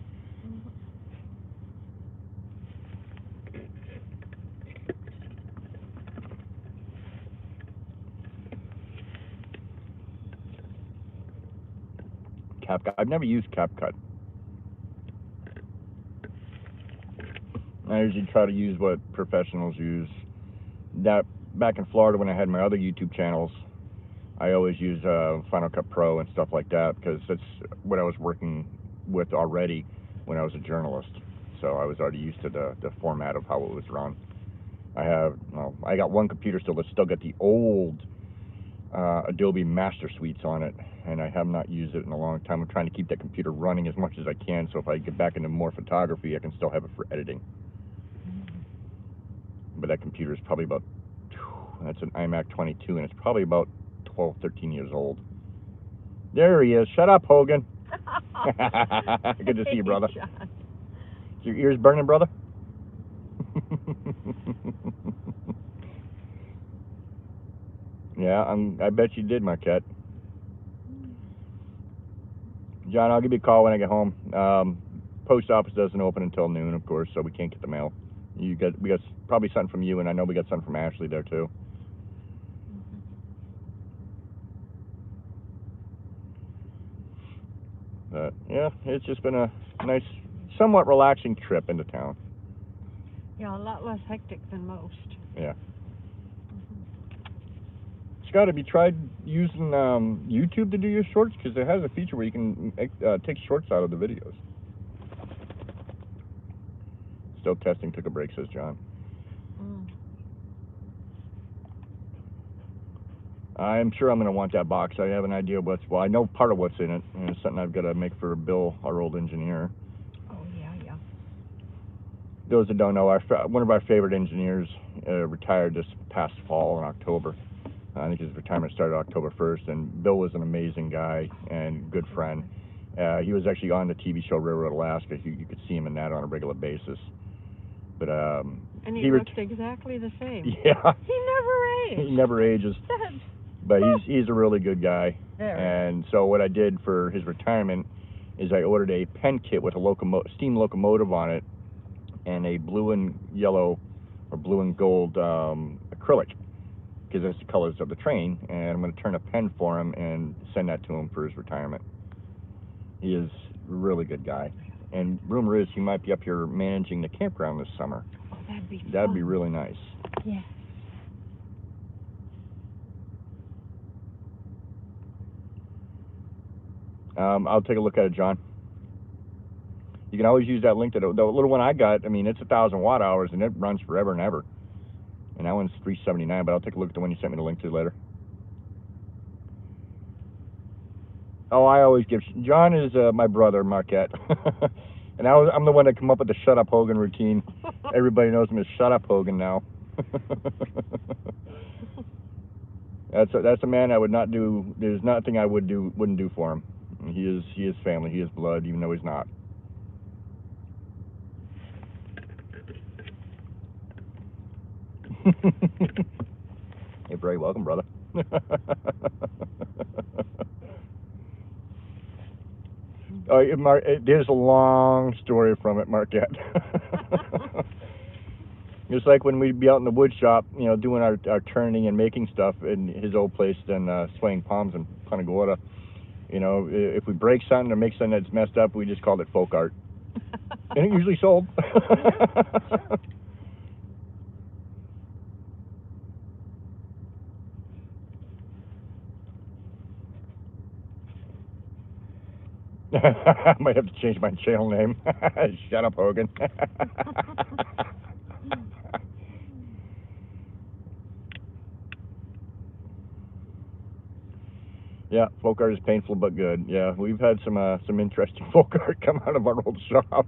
CapCut. I've never used CapCut. I usually try to use what professionals use. That back in Florida when I had my other YouTube channels, I always use Final Cut Pro and stuff like that because that's what I was working with already when I was a journalist. So I was already used to the format of how it was run. I got one computer still that's still got the old Adobe Master Suites on it, and I have not used it in a long time. I'm trying to keep that computer running as much as I can, so if I get back into more photography, I can still have it for editing. But that computer is probably about, that's an iMac 22, and it's probably about 12, 13 years old. There he is. Shut up, Hogan. Good to see you, brother. Is your ears burning, brother? Yeah, I bet you did, Marquette. John, I'll give you a call when I get home. Post office doesn't open until noon, of course, so we can't get the mail. We got probably something from you, and I know we got something from Ashley there too. But yeah, it's just been a nice, somewhat relaxing trip into town. Yeah, a lot less hectic than most. Yeah. Scott, have you tried using YouTube to do your shorts? Because it has a feature where you can take shorts out of the videos. Still testing, took a break, says John. I'm sure I'm going to want that box. I have an idea of well, I know part of what's in it, and it's something I've got to make for Bill, our old engineer. Oh, yeah. Those that don't know, one of our favorite engineers retired this past fall in October. I think his retirement started October 1st, and Bill was an amazing guy and good friend. He was actually on the TV show Railroad Alaska. You could see him in that on a regular basis. But and he looked exactly the same. Yeah. He never aged. He never ages. But he's a really good guy. And so what I did for his retirement is I ordered a pen kit with a steam locomotive on it and a blue and yellow or blue and gold acrylic, because that's the colors of the train, and I'm going to turn a pen for him and send that to him for his retirement. He is a really good guy. And rumor is he might be up here managing the campground this summer. Oh, that'd be fun. That'd be really nice. Yeah. I'll take a look at it, John. You can always use that link to the little one I got. I mean, it's 1,000 watt hours and it runs forever and ever. And that one's $379, but I'll take a look at the one you sent me the link to later. Oh, I always give. John is my brother, Marquette. And I'm the one that come up with the Shut Up Hogan routine. Everybody knows him as Shut Up Hogan now. That's a man I would not do. There's nothing I wouldn't do for him. He is family. He is blood, even though he's not. You're very welcome, brother. There's a long story from it, Marquette. It's like when we'd be out in the wood shop, you know, doing our turning and making stuff in his old place in Swaying Palms in Punta Gorda. You know, if we break something or make something that's messed up, we just called it folk art. And it usually sold. I might have to change my channel name. Shut up, Hogan. Yeah, folk art is painful but good. Yeah, we've had some interesting folk art come out of our old shop.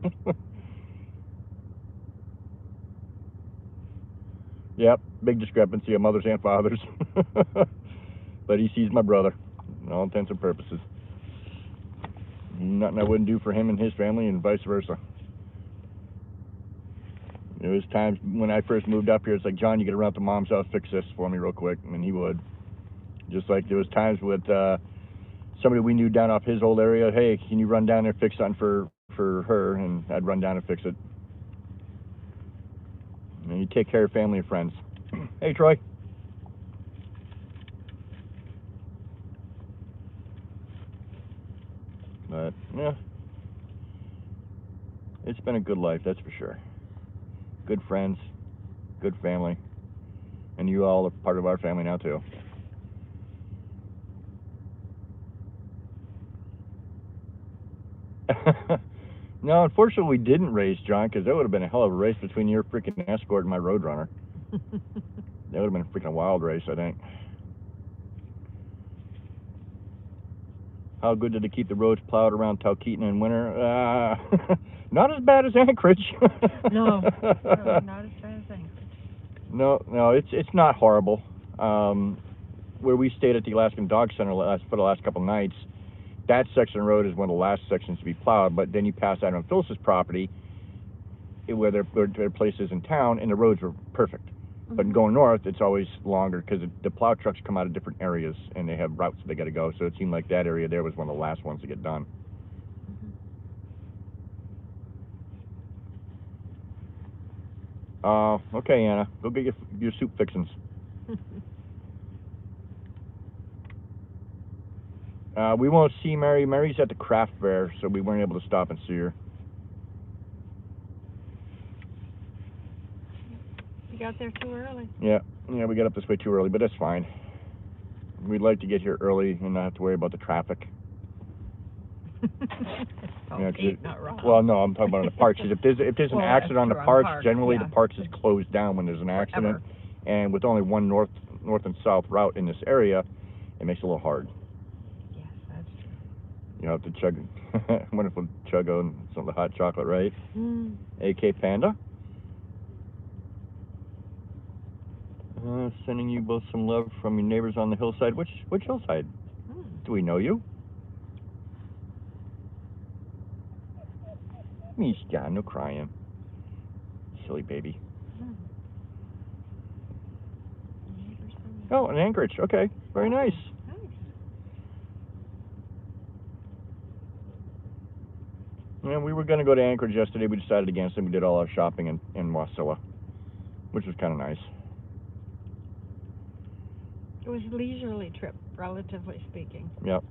Yep, big discrepancy of mothers and fathers. But he sees my brother, in all intents and purposes. Nothing I wouldn't do for him and his family, and vice versa. There was times when I first moved up here, it's like, John, you gotta run up to Mom's house, fix this for me real quick, and he would. Just like there was times with somebody we knew down off his old area, hey, can you run down there and fix something for her? And I'd run down and fix it. And you take care of family and friends. Hey, Troy. But, yeah, it's been a good life, that's for sure. Good friends, good family, and you all are part of our family now, too. No, unfortunately, we didn't race, John, because that would have been a hell of a race between your freaking Escort and my Roadrunner. That would have been a freaking wild race, I think. How good did it keep the roads plowed around Talkeetna in winter? Not as bad as Anchorage. No, not as bad as Anchorage. No, it's not horrible. Where we stayed at the Alaskan Dog Center for the last couple nights, that section of road is one of the last sections to be plowed, but then you pass out on Phyllis's property, where their place is in town, and the roads were perfect. Mm-hmm. But going north, it's always longer because the plow trucks come out of different areas, and they have routes they got to go, so it seemed like that area there was one of the last ones to get done. Mm-hmm. Okay, Anna, go get your soup fixins'. We won't see Mary. Mary's at the craft fair, so we weren't able to stop and see her. You got there too early. Yeah, we got up this way too early, but that's fine. We'd like to get here early and not have to worry about the traffic. Well, no, I'm talking about in the parks. If there's an accident on the parks, generally the parks is closed down when there's an accident. Forever. And with only one north and south route in this area, it makes it a little hard. Yes, that's true. You have to chug, wonderful chuggo and some of the hot chocolate, right? Mm. AK Panda. Sending you both some love from your neighbors on the hillside. Which hillside? Do we know you? Mishka, no crying. Silly baby. Oh, in Anchorage. Okay, very nice. Yeah, we were going to go to Anchorage yesterday. We decided against it. We did all our shopping in Wasilla, which was kind of nice. It was a leisurely trip, relatively speaking. Yep.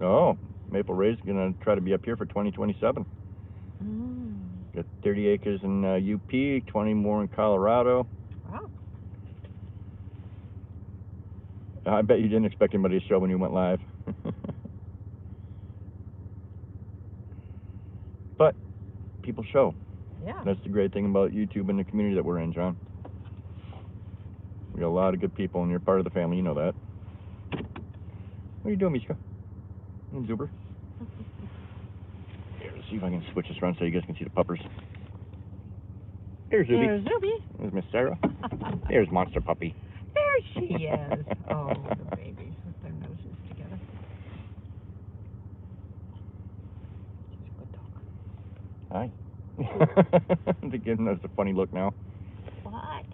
Oh, Maple Ray's going to try to be up here for 2027. Got 30 acres in UP, 20 more in Colorado. Wow. I bet you didn't expect anybody to show when you went live. people show. Yeah. That's the great thing about YouTube and the community that we're in, John. We got a lot of good people, and you're part of the family. You know that. What are you doing, Mishka? And Zuber? Here, let's see if I can switch this around so you guys can see the puppers. There's Zuby. There's Zuby. There's Miss Sarah. There's Monster Puppy. There she is. Oh, the babies with their noses together. She's a good dog. Hi. They're giving us a funny look now. What?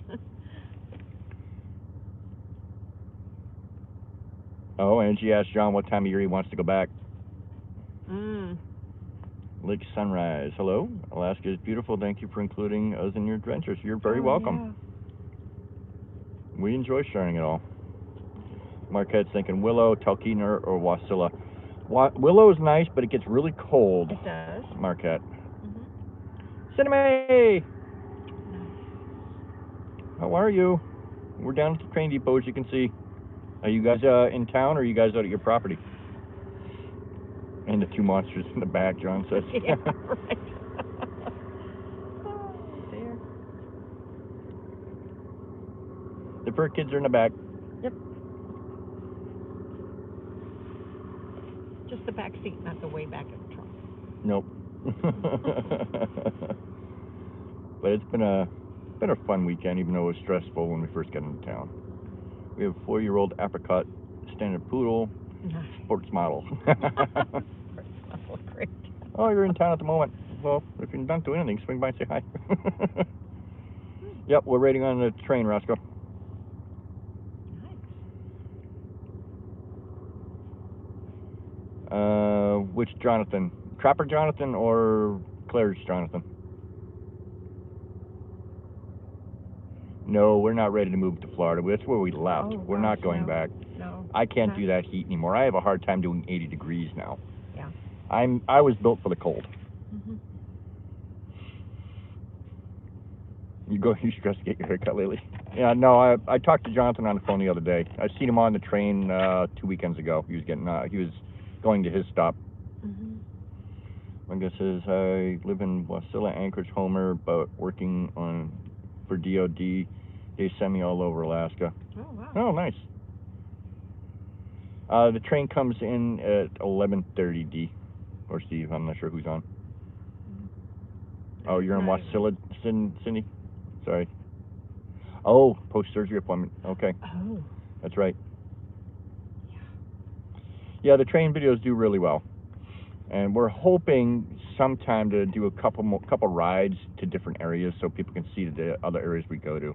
Oh, and she asked John what time of year he wants to go back. Lake Sunrise. Hello. Alaska is beautiful. Thank you for including us in your adventures. You're very welcome. Yeah. We enjoy sharing it all. Marquette's thinking Willow, Talkeetna, or Wasilla. Willow is nice, but it gets really cold. It does. Marquette. Cinnamon! How are you? We're down at the train depot, as you can see. Are you guys in town, or are you guys out at your property? And the two monsters in the back, John says. Yeah, right. Oh, dear. The fur kids are in the back. Yep. Just the back seat, not the way back of the trunk. Nope. But it's been a fun weekend, even though it was stressful when we first got into town. We have a 4-year-old apricot standard poodle, sports model. Great. Oh, you're in town at the moment. Well, if you're not doing anything, swing by and say hi. Yep, we're waiting on the train, Roscoe. Nice. Which Jonathan? Trapper Jonathan or Claire's Jonathan? No, we're not ready to move to Florida. That's where we left. Oh, we're not going back. No. I can't do that heat anymore. I have a hard time doing 80 degrees now. Yeah. I was built for the cold. You stressed to get your haircut lately? Yeah, no, I talked to Jonathan on the phone the other day. I seen him on the train 2 weekends ago. He was going to his stop. My guess is I live in Wasilla, Anchorage, Homer, but working for DOD. They send me all over Alaska. Oh, wow. Oh, nice. The train comes in at 11:30, D. Or Steve, I'm not sure who's on. Oh, you're in Wasilla, Cindy? Sorry. Oh, post-surgery appointment. Okay. Oh. That's right. Yeah, the train videos do really well. And we're hoping sometime to do a couple rides to different areas so people can see the other areas we go to.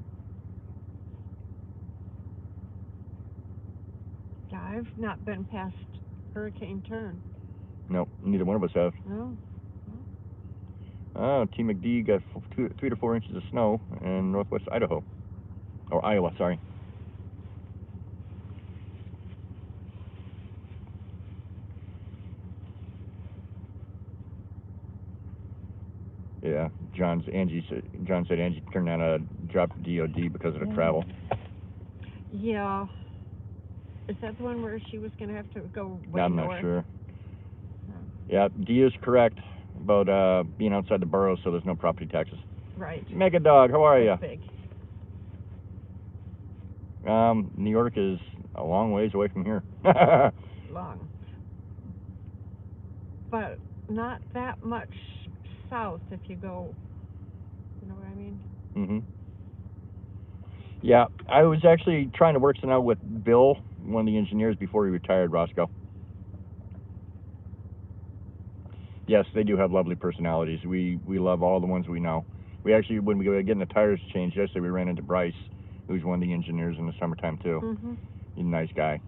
Yeah, I've not been past Hurricane Turn. No, neither one of us have. No. Oh, T. McD got 3 to 4 inches of snow in northwest Idaho. Or Iowa, sorry. Yeah, John said Angie turned down a job to DOD because of the travel. Yeah. Is that the one where she was going to have to go way I'm north? not sure. Yeah, D is correct about being outside the borough, so there's no property taxes. Right. Mega Dog, how are you? Big. New York is a long ways away from here. Long. But not that much south if you go, you know what I mean? Yeah, I was actually trying to work something out with Bill, one of the engineers, before he retired, Roscoe. Yes, they do have lovely personalities. We love all the ones we know. We actually, when we were getting the tires changed yesterday, we ran into Bryce, who's one of the engineers in the summertime too. He's a nice guy.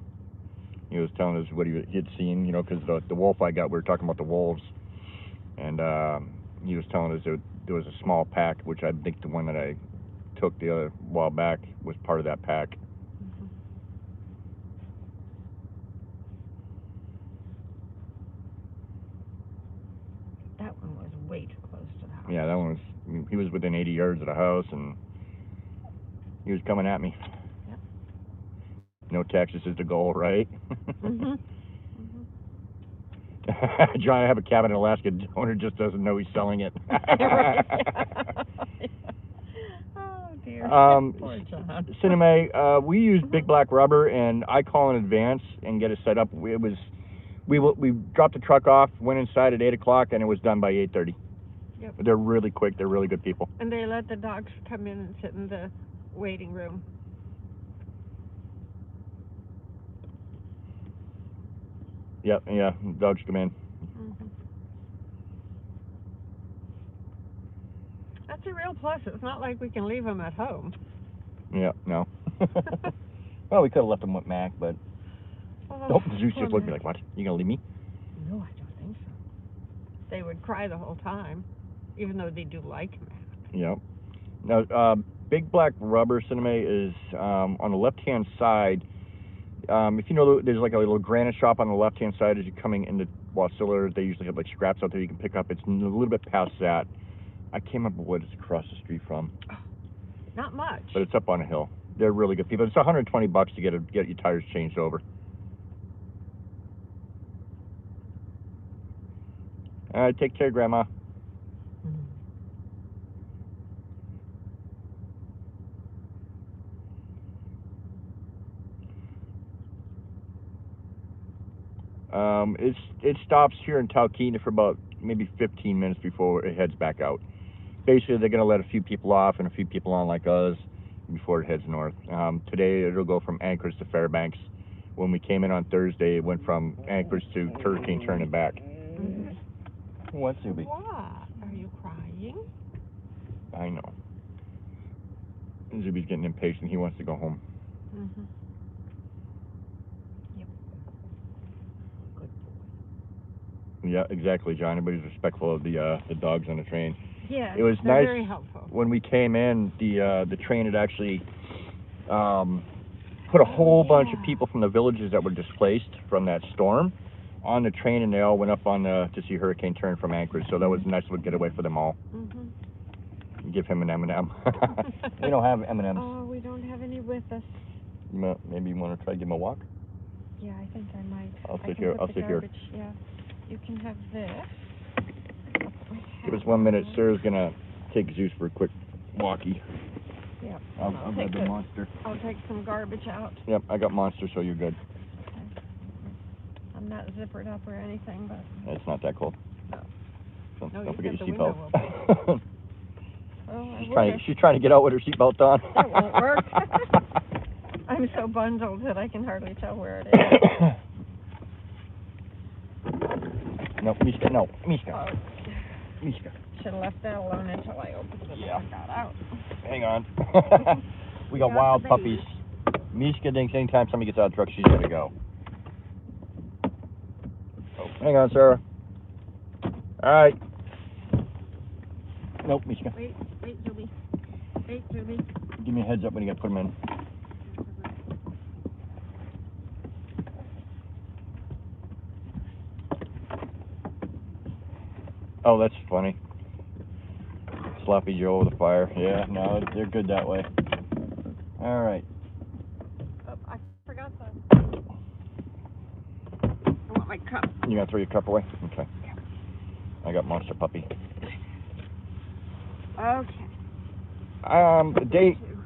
He was telling us what he'd seen, because the wolf I got, we were talking about the wolves, and he was telling us there was a small pack, which I think the one that I took the other while back was part of that pack. That one was way too close to the house. Yeah, that one he was within 80 yards of the house, and he was coming at me. Yep. No taxes is the goal, right? John, I have a cabin in Alaska. The owner just doesn't know he's selling it. Right. Oh dear. Poor John. Cinema, we use big black rubber, and I call in advance and get it set up. We dropped the truck off, went inside at 8 o'clock, and it was done by 8:30. Yep. They're really quick. They're really good people. And they let the dogs come in and sit in the waiting room. Yep, yeah, dogs come in. Mm-hmm. That's a real plus. It's not like we can leave them at home. Yeah, no. Well, we could have left them with Mac, but Oh, Zeus poor just looked at me Mac. like, what? You gonna leave me? No, I don't think so. They would cry the whole time, even though they do like Mac. Yep. Now, big black rubber cinema is on the left-hand side. If you know, there's like a little granite shop on the left-hand side as you're coming into Wasilla. They usually have like scraps out there you can pick up. It's a little bit past that. I can't remember what it's across the street from. Not much. But it's up on a hill. They're really good people. It's $120 to get your tires changed over. All right, take care, Grandma. It stops here in Talkeetna for about maybe 15 minutes before it heads back out. Basically, they're going to let a few people off and a few people on like us before it heads north. Today, it'll go from Anchorage to Fairbanks. When we came in on Thursday, it went from Anchorage to Hurricane Turn and back. Mm-hmm. What, Subi? What? Are you crying? I know. Zuby's getting impatient. He wants to go home. Mm-hmm. Yeah, exactly, John. Everybody's respectful of the dogs on the train. Yeah, it was they're nice. Very helpful. When we came in, the train had actually put a whole bunch of people from the villages that were displaced from that storm on the train, and they all went up on to see Hurricane Turn from Anchorage. So that was a nice little getaway for them all. Mm-hmm. Give him an M&M. We don't have M&Ms. Oh, we don't have any with us. Maybe you want to try to give him a walk? Yeah, I think I might. I'll sit here. I'll sit here. Yeah, you can have this. Give us 1 minute. Sarah's gonna take Zeus for a quick walkie. Yep. I'll grab the Monster. I'll take some garbage out. Yep, I got Monster, so you're good. Okay. I'm not zippered up or anything, but. It's not that cold. No. So No, don't forget you your said the seatbelt. window will She's trying to get out with her seatbelt on. That won't work. I'm so bundled that I can hardly tell where it is. No, Mishka, no. Mishka. Oh. Mishka. Should have left that alone until I opened the door and got out. Hang on. We got wild puppies. Mishka thinks anytime somebody gets out of the truck, she's going to go. Oh, hang on, Sarah. All right. Nope, Mishka. Wait, Zuby. Wait, Zuby. Give me a heads up when you got to put them in. Oh, that's funny. Sloppy Joe over the fire. Yeah, no, they're good that way. All right. Oh, I forgot the. I want my cup. You gonna throw your cup away? Okay. I got Monster Puppy. Okay.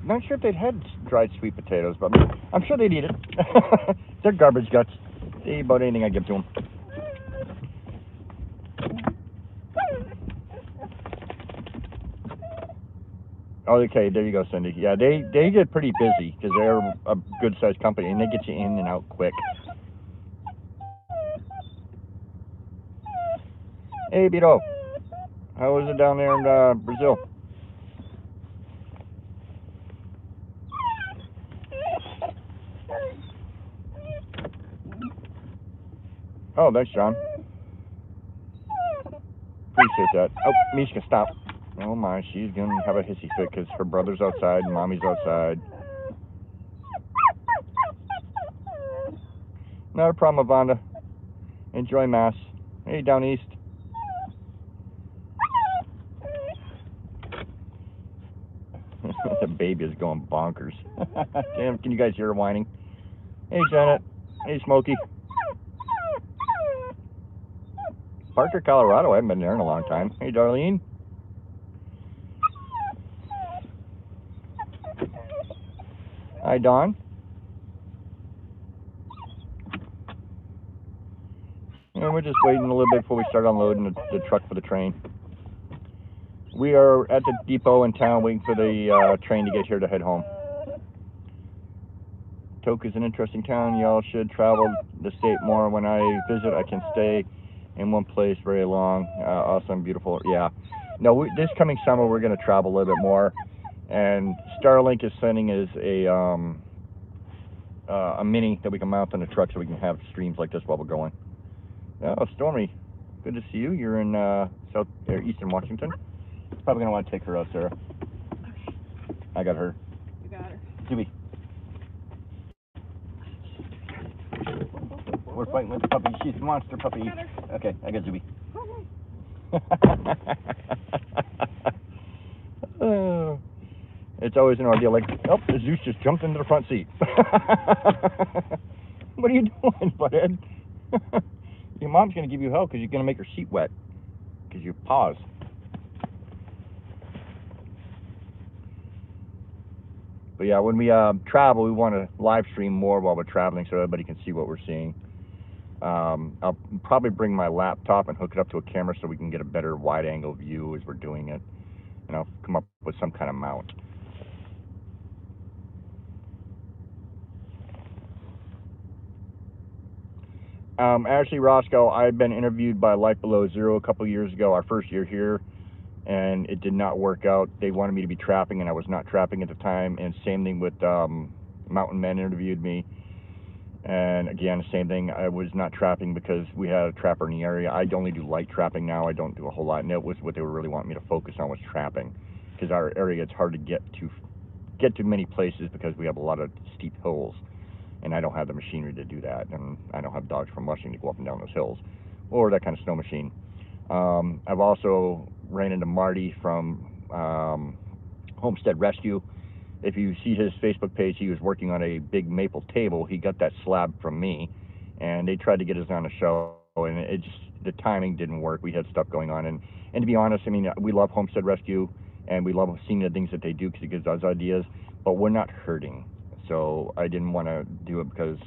Not sure if they'd had dried sweet potatoes, but I'm sure they'd eat it. They're garbage guts. They eat about anything I give to them. Okay, there you go, Cindy. Yeah, they get pretty busy because they're a good-sized company, and they get you in and out quick. Hey, Bito. How was it down there in Brazil? Oh, thanks, John. Appreciate that. Oh, Mishka, stop. Oh my, she's gonna have a hissy fit because her brother's outside and mommy's outside. Not a problem, Avanda. Enjoy Mass. Hey, down east. The baby is going bonkers. Damn, can you guys hear her whining? Hey, Janet. Hey, Smokey. Parker, Colorado. I haven't been there in a long time. Hey, Darlene. Hi, Dawn. And we're just waiting a little bit before we start unloading the truck for the train. We are at the depot in town waiting for the train to get here to head home. Tok is an interesting town. Y'all should travel the state more. When I visit, I can stay in one place very long. Awesome, beautiful. Yeah. No, this coming summer we're going to travel a little bit more. And Starlink is sending us a mini that we can mount on the truck so we can have streams like this while we're going. Oh, Stormy, good to see you. You're in Eastern Washington. Probably going to want to take her out, Sarah. Okay. I got her. You got her. Zuby. We're fighting with the puppy. She's a monster puppy. Okay, I got Zuby. It's always an ordeal. Like, oh, the Zeus just jumped into the front seat. What are you doing, butthead? Your mom's going to give you hell because you're going to make her seat wet because you paws. But yeah, when we travel, we want to live stream more while we're traveling so everybody can see what we're seeing. I'll probably bring my laptop and hook it up to a camera so we can get a better wide angle view as we're doing it. And I'll come up with some kind of mount. Ashley Roscoe, I've been interviewed by Life Below Zero a couple years ago, our first year here, and it did not work out. They wanted me to be trapping, and I was not trapping at the time. And same thing with Mountain Men interviewed me. And again, same thing. I was not trapping because we had a trapper in the area. I only do light trapping now. I don't do a whole lot. And that was what they were really wanting me to focus on, was trapping, because our area, it's hard to get to many places because we have a lot of steep hills, and I don't have the machinery to do that, and I don't have dogs from mushing to go up and down those hills, or that kind of snow machine. I've also ran into Marty from Homestead Rescue. If you see his Facebook page, he was working on a big maple table. He got that slab from me, and they tried to get us on the show, and it just, the timing didn't work. We had stuff going on, and to be honest, I mean, we love Homestead Rescue, and we love seeing the things that they do because it gives us ideas, but we're not hurting. So I didn't want to do it because,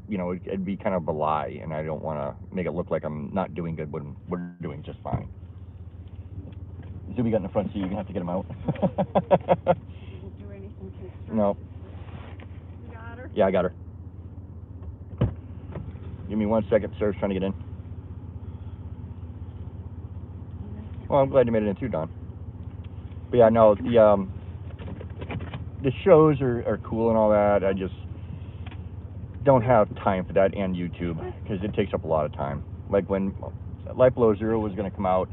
you know, it'd be kind of a lie, and I don't want to make it look like I'm not doing good when we're doing just fine. Zuby got in the front seat. You're going to have to get him out. Didn't do anything to her. No. You got her? Yeah, I got her. Give me 1 second. Sarah's trying to get in. Well, I'm glad you made it in too, Don. But yeah, no, the shows are cool and all that. I just don't have time for that, and YouTube, because it takes up a lot of time. Like when Life Below Zero was going to come out,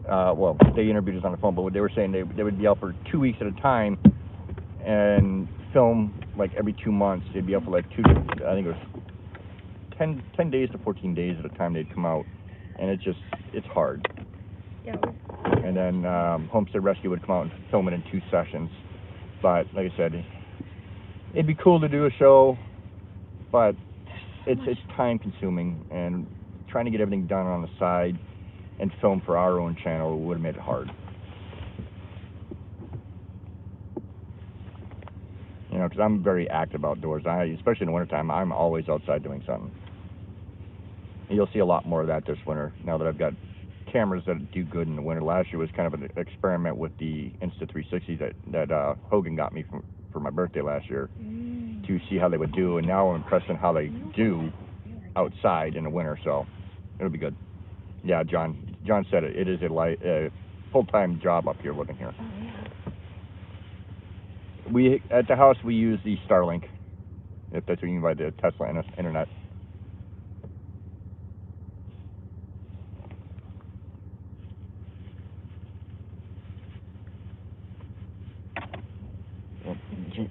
well, they interviewed us on the phone, but they were saying they would be out for 2 weeks at a time and film like every 2 months. They'd be out for like I think it was 10 days to 14 days at a time they'd come out, and it's hard. Yeah. And then Homestead Rescue would come out and film it in 2 sessions. But like I said, it'd be cool to do a show, but it's time consuming, and trying to get everything done on the side and film for our own channel would have made it hard. You know, because I'm very active outdoors. Especially in the wintertime, I'm always outside doing something. And you'll see a lot more of that this winter, now that I've got cameras that do good in the winter. Last year was kind of an experiment with the Insta360 that Hogan got me for my birthday last year to see how they would do, and now I'm impressed on how they do outside in the winter, so it'll be good. Yeah, John said it. It is a full-time job up here living here. We at the house we use the Starlink, if that's what you mean by the Tesla internet.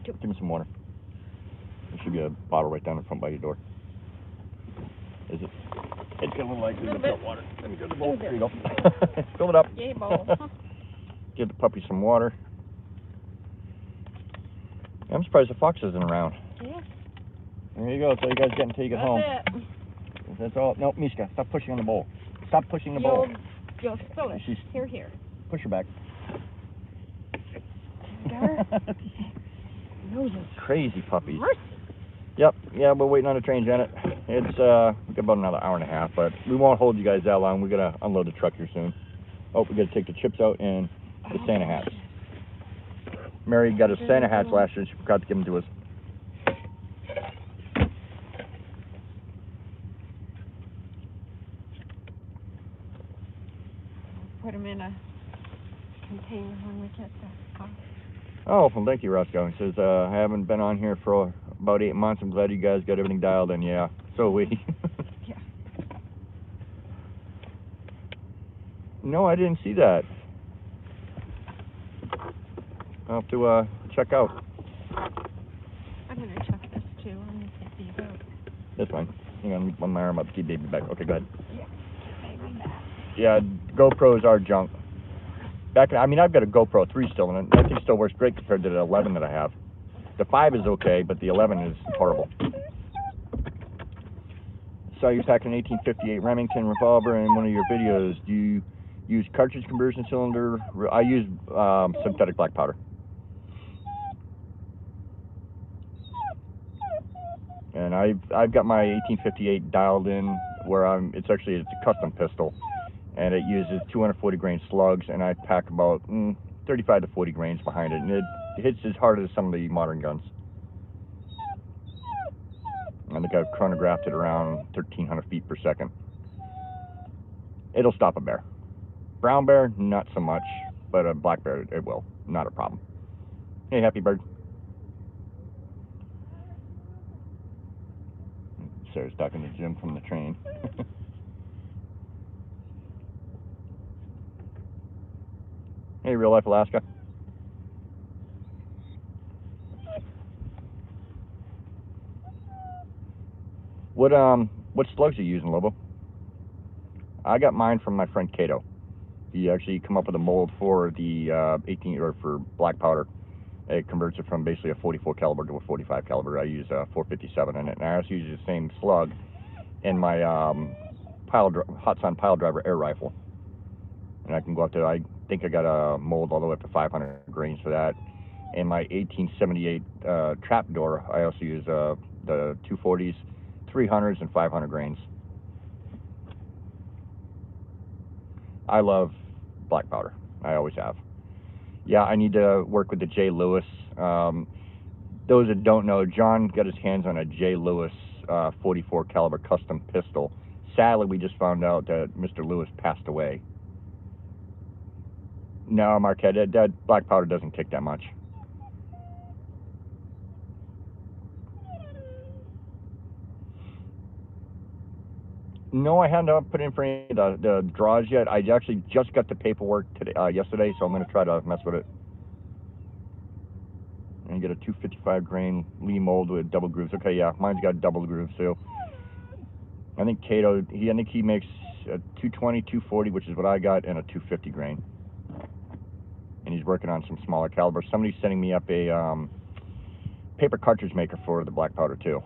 Give me some water. There should be a bottle right down in front by your door. Is it? It's got a little like water. Let me go to the bowl. There you go. Fill it up. Yay, bowl. Give the puppy some water. I'm surprised the fox isn't around. Yeah. There you go. That's all you guys get until you get home. That's it. That's all. No, Mishka, stop pushing on the bowl. Stop pushing the bowl. You'll spill it. She's- Here. Push her back. Noses. Crazy puppies. Mercy. Yep. Yeah, we're waiting on the train, Janet. It's we got about another hour and a half, but we won't hold you guys that long. We gotta unload the truck here soon. Oh, we gotta take the chips out and the Santa hats. Mary got us Santa hats last year. She forgot to give them to us. Put them in a container when we get there. Oh, well, thank you, Roscoe. He says, I haven't been on here for about 8 months. I'm glad you guys got everything dialed in. Yeah, so we. Yeah. No, I didn't see that. I'll have to check out. I'm going to check this too. I'm going to take these out. That's fine. Hang on, let my arm up to keep baby back. Okay, go ahead. Yeah. Baby back. Yeah, GoPros are junk. I've got a GoPro 3 still, and that thing still works great compared to the 11 that I have. The 5 is okay, but the 11 is horrible. Saw you packing an 1858 Remington revolver in one of your videos. Do you use cartridge conversion cylinder? I use synthetic black powder. And I've got my 1858 dialed in where it's a custom pistol, and it uses 240 grain slugs, and I pack about 35 to 40 grains behind it, and it hits as hard as some of the modern guns. I think I've chronographed it around 1,300 feet per second. It'll stop a bear. Brown bear, not so much, but a black bear, it will. Not a problem. Hey, happy bird. Sarah's talking to Jim from the train. Hey, Real Life Alaska. What slugs are you using, Lobo? I got mine from my friend Cato. He actually come up with a mold for the for black powder. It converts it from basically a 44 caliber to a 45 caliber. I use a 457 in it, and I also use the same slug in my Hot Sun pile driver air rifle. And I can go up to, I think I got a mold all the way up to 500 grains for that. And my 1878 trapdoor, I also use the 240s, 300s, and 500 grains. I love black powder. I always have. Yeah, I need to work with the J. Lewis. Those that don't know, John got his hands on a J. Lewis 44 caliber custom pistol. Sadly, we just found out that Mr. Lewis passed away. No, Marquette, that black powder doesn't kick that much. No, I haven't put in for any of the draws yet. I actually just got the paperwork yesterday, so I'm going to try to mess with it. And get a 255 grain Lee mold with double grooves. Okay, yeah, mine's got double grooves too. I think Cato, I think he makes a 220, 240, which is what I got, and a 250 grain. And he's working on some smaller calibers. Somebody's sending me up a paper cartridge maker for the black powder too.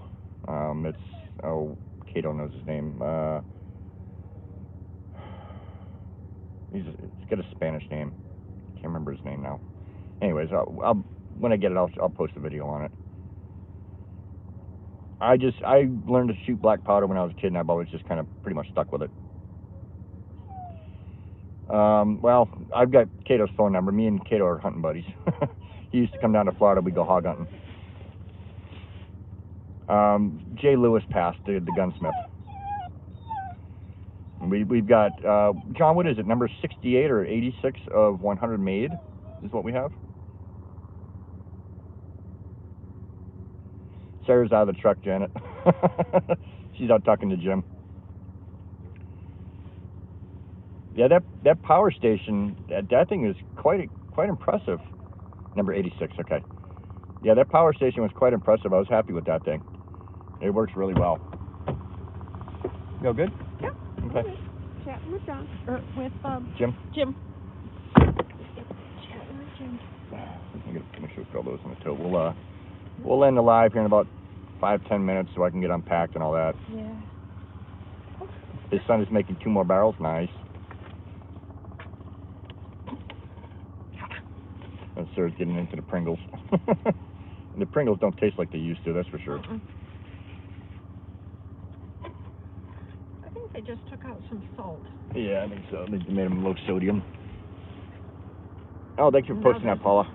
Cato knows his name. It's got a Spanish name. Can't remember his name now. Anyways, when I get it, I'll post a video on it. I learned to shoot black powder when I was a kid, and I've always just kind of pretty much stuck with it. Well, I've got Cato's phone number. Me and Cato are hunting buddies. He used to come down to Florida. We'd go hog hunting. Jay Lewis passed, the gunsmith. We've got, John, what is it, number 68 or 86 of 100 made is what we have? Sarah's out of the truck, Janet. She's out talking to Jim. Yeah, that power station, that thing is quite impressive. Number 86, okay. Yeah, that power station was quite impressive. I was happy with that thing. It works really well. You all good? Yep. Okay. Chatting with John, or with Jim? Jim. Chatting with Jim. I'm gonna make sure we throw those in the tote. We'll end the live here in about 5-10 minutes so I can get unpacked and all that. Yeah. His son is making 2 more barrels. Nice. And Sarah's getting into the Pringles. And the Pringles don't taste like they used to, that's for sure. I think they just took out some salt. Yeah, I think so. They made them low sodium. Oh, thank you for posting that, Paula.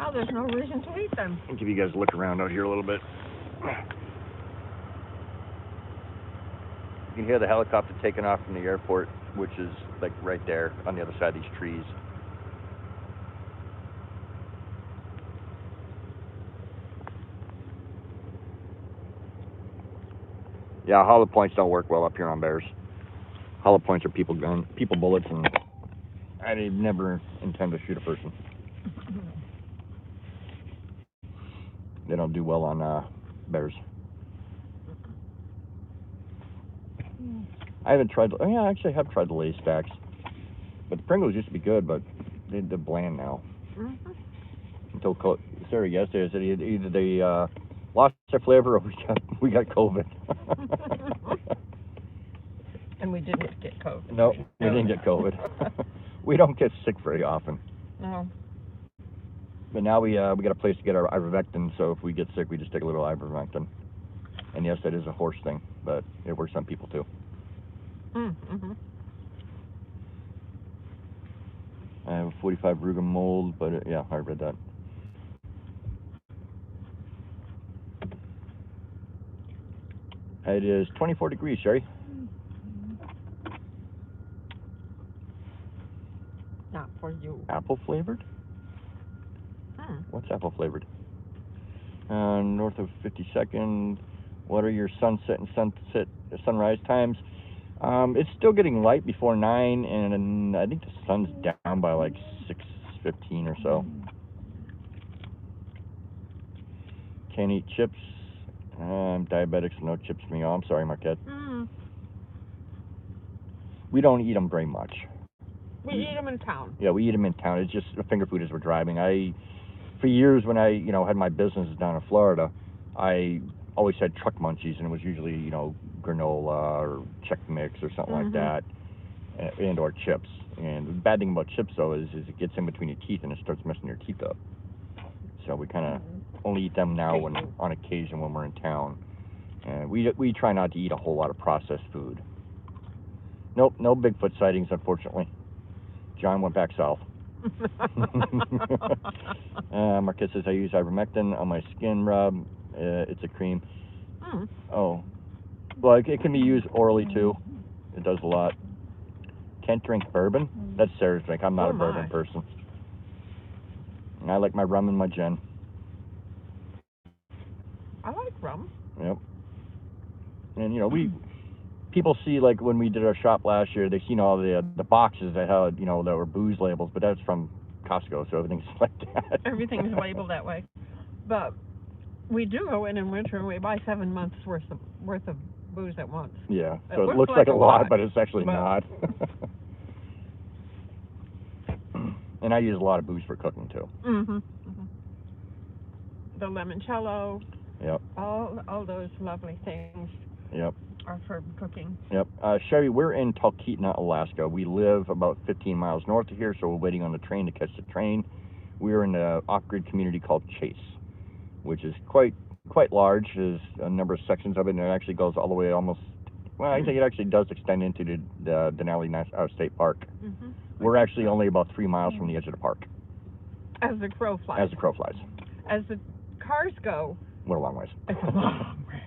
Oh, there's no reason to eat them. I'll give you guys a look around out here a little bit. You can hear the helicopter taking off from the airport, which is like right there on the other side of these trees. Yeah, hollow points don't work well up here on bears. Hollow points are people bullets, and I never intend to shoot a person. They don't do well on bears. I haven't tried. Oh yeah, I actually have tried the Lay's stacks, but the Pringles used to be good, but they're bland now. Until Sarah yesterday said either they lost their flavor or we got COVID. And we didn't get COVID. No, we didn't get COVID. We don't get sick very often. No. But now we got a place to get our ivermectin, so if we get sick, we just take a little ivermectin. And yes, that is a horse thing, but it works on people too. I have a 45 Rugen mold, but yeah, I read that. It is 24 degrees, Sherry. Not for you. Apple flavored? What's apple flavored? North of 52nd. What are your sunset and sunrise times? It's still getting light before 9, and I think the sun's down by like 6:15 or so. Can't eat chips. I'm diabetic, so no chips for me. Oh, I'm sorry, Marquette. We don't eat them very much. We eat them in town. Yeah, we eat them in town. It's just finger food as we're driving. For years when I had my business down in Florida, I always had truck munchies, and it was usually granola or Chex Mix or something like that, and or chips. And the bad thing about chips though is it gets in between your teeth and it starts messing your teeth up. So we kind of only eat them now on occasion when we're in town. And we try not to eat a whole lot of processed food. Nope, no Bigfoot sightings, unfortunately. John went back south. Marquette says I use ivermectin on my skin rub. It's a cream. Oh, well, it can be used orally too. It does a lot. Can't drink bourbon. That's Sarah's drink. I'm not a bourbon person. I like my rum and my gin. I like rum. Yep. And people see, like when we did our shop last year, they seen all the boxes that had that were booze labels, but that's from Costco, so everything's like that. Everything's labeled that way. But we do go in winter and we buy 7 months worth of booze at once. Yeah. So it looks like a lot, but it's actually not. And I use a lot of booze for cooking too. The limoncello. Yep. All those lovely things. Yep. Are for cooking. Yep. Sherry, we're in Talkeetna, Alaska. We live about 15 miles north of here, so we're waiting on the train to catch the train. We're in an off-grid community called Chase, which is quite large. There's a number of sections of it, and it actually goes all the way almost. Well, I think it actually does extend into the Denali State Park. We're actually only about 3 miles from the edge of the park. As the crow flies. As the crow flies. As the cars go. What a long ways. It's a long way.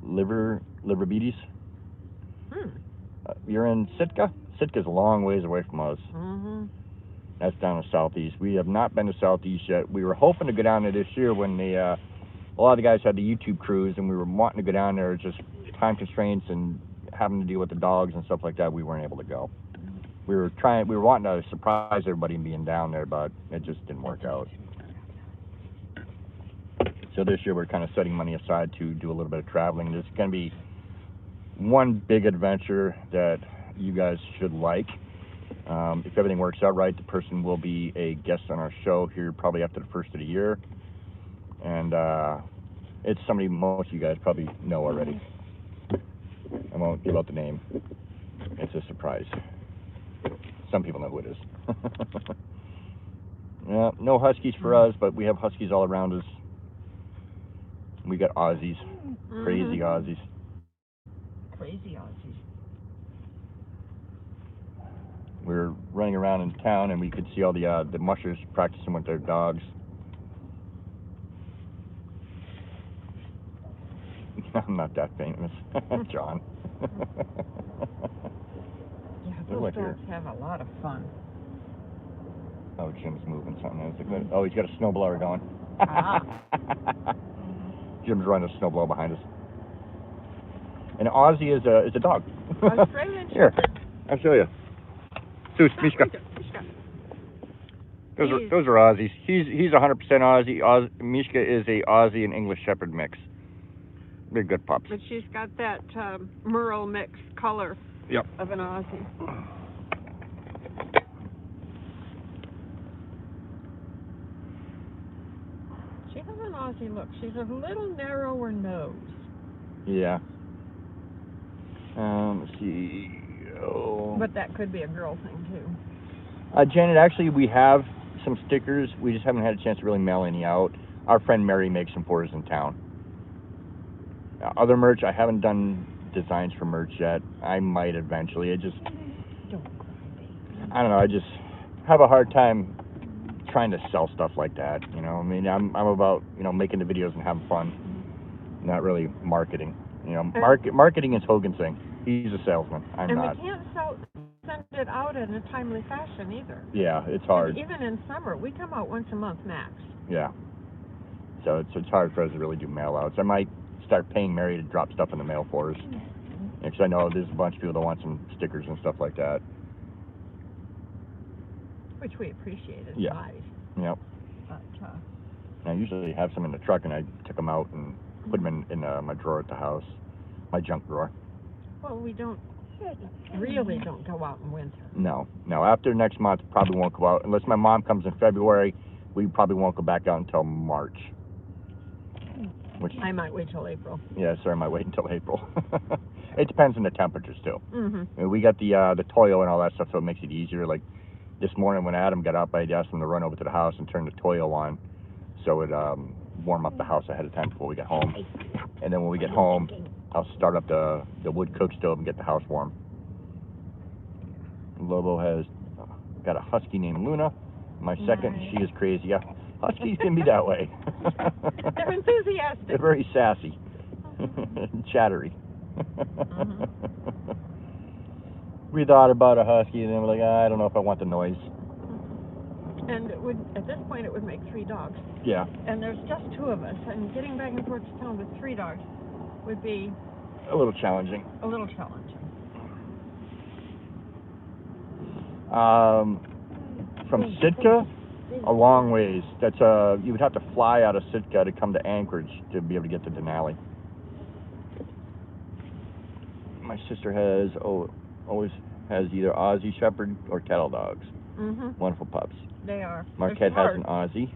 Liver beaties. You're in Sitka? Sitka's a long ways away from us. That's down in Southeast. We have not been to Southeast yet. We were hoping to go down there this year when a lot of the guys had the YouTube cruise, and we were wanting to go down there. Just time constraints and having to deal with the dogs and stuff like that, we weren't able to go. We were wanting to surprise everybody being down there, but it just didn't work out. So this year we're kind of setting money aside to do a little bit of traveling. There's going to be one big adventure that you guys should like. If everything works out right, the person will be a guest on our show here probably after the first of the year. And it's somebody most of you guys probably know already. I won't give out the name. It's a surprise. Some people know who it is. Yeah, no huskies for us, but we have huskies all around us. We got Aussies, crazy Aussies. Crazy Aussies. We were running around in town, and we could see all the mushers practicing with their dogs. I'm not that famous, John. Yeah, They're those here. dogs have a lot of fun. Oh, Jim's moving something. Oh, he's got a snowblower going. Ah. Jim's running a snowblower behind us. An Aussie is a dog. Australian Here, Shepherd. I'll show you. Sus, Mishka. Those are Aussies. He's 100% Aussie. Mishka is a Aussie and English Shepherd mix. They're good pups. But she's got that Merle mix color Yep. of an Aussie. She has an Aussie look. She's a little narrower nose. Yeah. Let's see. Oh. But that could be a girl thing too. Janet, actually, we have some stickers. We just haven't had a chance to really mail any out. Our friend Mary makes them for us in town. Other merch, I haven't done designs for merch yet. I might eventually. I don't know. I just have a hard time trying to sell stuff like that. You know, I mean, I'm about, you know, making the videos and having fun, not really marketing. You know, marketing is Hogan's thing. He's a salesman. I'm not. And we can't send it out in a timely fashion either. Yeah, it's hard. And even in summer, we come out once a month max. Yeah. So it's hard for us to really do mail outs. I might start paying Mary to drop stuff in the mail for us. Because I know there's a bunch of people that want some stickers and stuff like that. Which we appreciate. It's Yeah. nice. Yep. But, I usually have some in the truck, and I took them out and put them in my drawer at the house, my junk drawer. well, we don't go out in winter. No. After next month, probably won't go out. Unless my mom comes in February, we probably won't go back out until March. Which I might wait till April. Yeah, sir, I might wait until April. It depends on the temperatures, too. Mm-hmm. We got the Toyo and all that stuff, so it makes it easier. Like, this morning when Adam got up, I asked him to run over to the house and turn the Toyo on, so it warm up the house ahead of time before we get home. And then when we get home, I'll start up the wood cook stove and get the house warm. Lobo has got a husky named Luna. My second, Nice. she is crazy. Yeah, huskies can be that way. They're enthusiastic. They're very sassy, chattery. We thought about a husky, and then we're like, I don't know if I want the noise. And at this point, it would make 3 dogs. Yeah. And there's just 2 of us, and getting back and forth to town with 3 dogs would be A little challenging. a little challenging. From Sitka, a long ways. That's you would have to fly out of Sitka to come to Anchorage to be able to get to Denali. My sister always has either Aussie Shepherd or cattle dogs. Mm-hmm. Wonderful pups. They are. Marquette has an Aussie.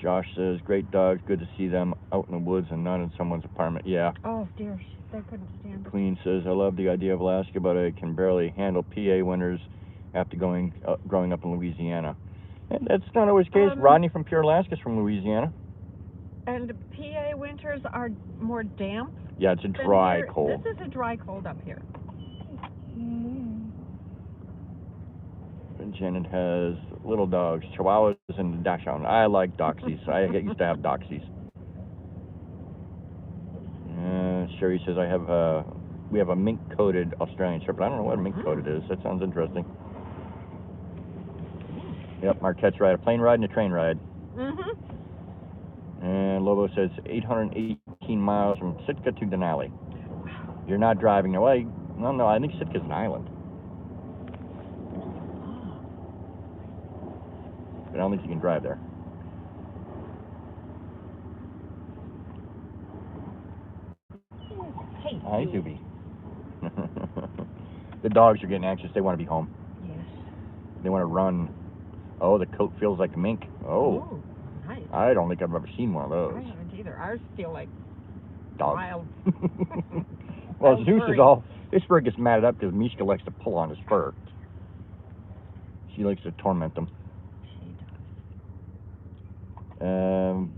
Josh says, great dogs, good to see them out in the woods and not in someone's apartment. Yeah. Oh, dear. They couldn't stand it. Queen says, I love the idea of Alaska, but I can barely handle PA winters after growing up in Louisiana. And that's not always the case. Rodney from Pure Alaska is from Louisiana. And PA winters are more damp. Yeah, it's a dry cold. This is a dry cold up here. And Janet has little dogs, Chihuahuas and Dachshund. I like Doxies. I used to have Doxies. Sherry says we have a mink-coated Australian Shepherd. I don't know what a mink-coated is. That sounds interesting. Yep, Marquette's ride a plane ride and a train ride. Mm-hmm. And Lobo says 818 miles from Sitka to Denali. You're not driving away. No, I think Sitka's an island. But I don't think you can drive there. Hey. Hi, Doobie. The dogs are getting anxious. They want to be home. Yes. They want to run. Oh, the coat feels like a mink. Oh. Ooh, nice. I don't think I've ever seen one of those. I haven't either. Ours feel like Dogs. Wild. Well, Wild Zeus furry. is all. His fur gets mad up because Mishka likes to pull on his fur. She likes to torment them.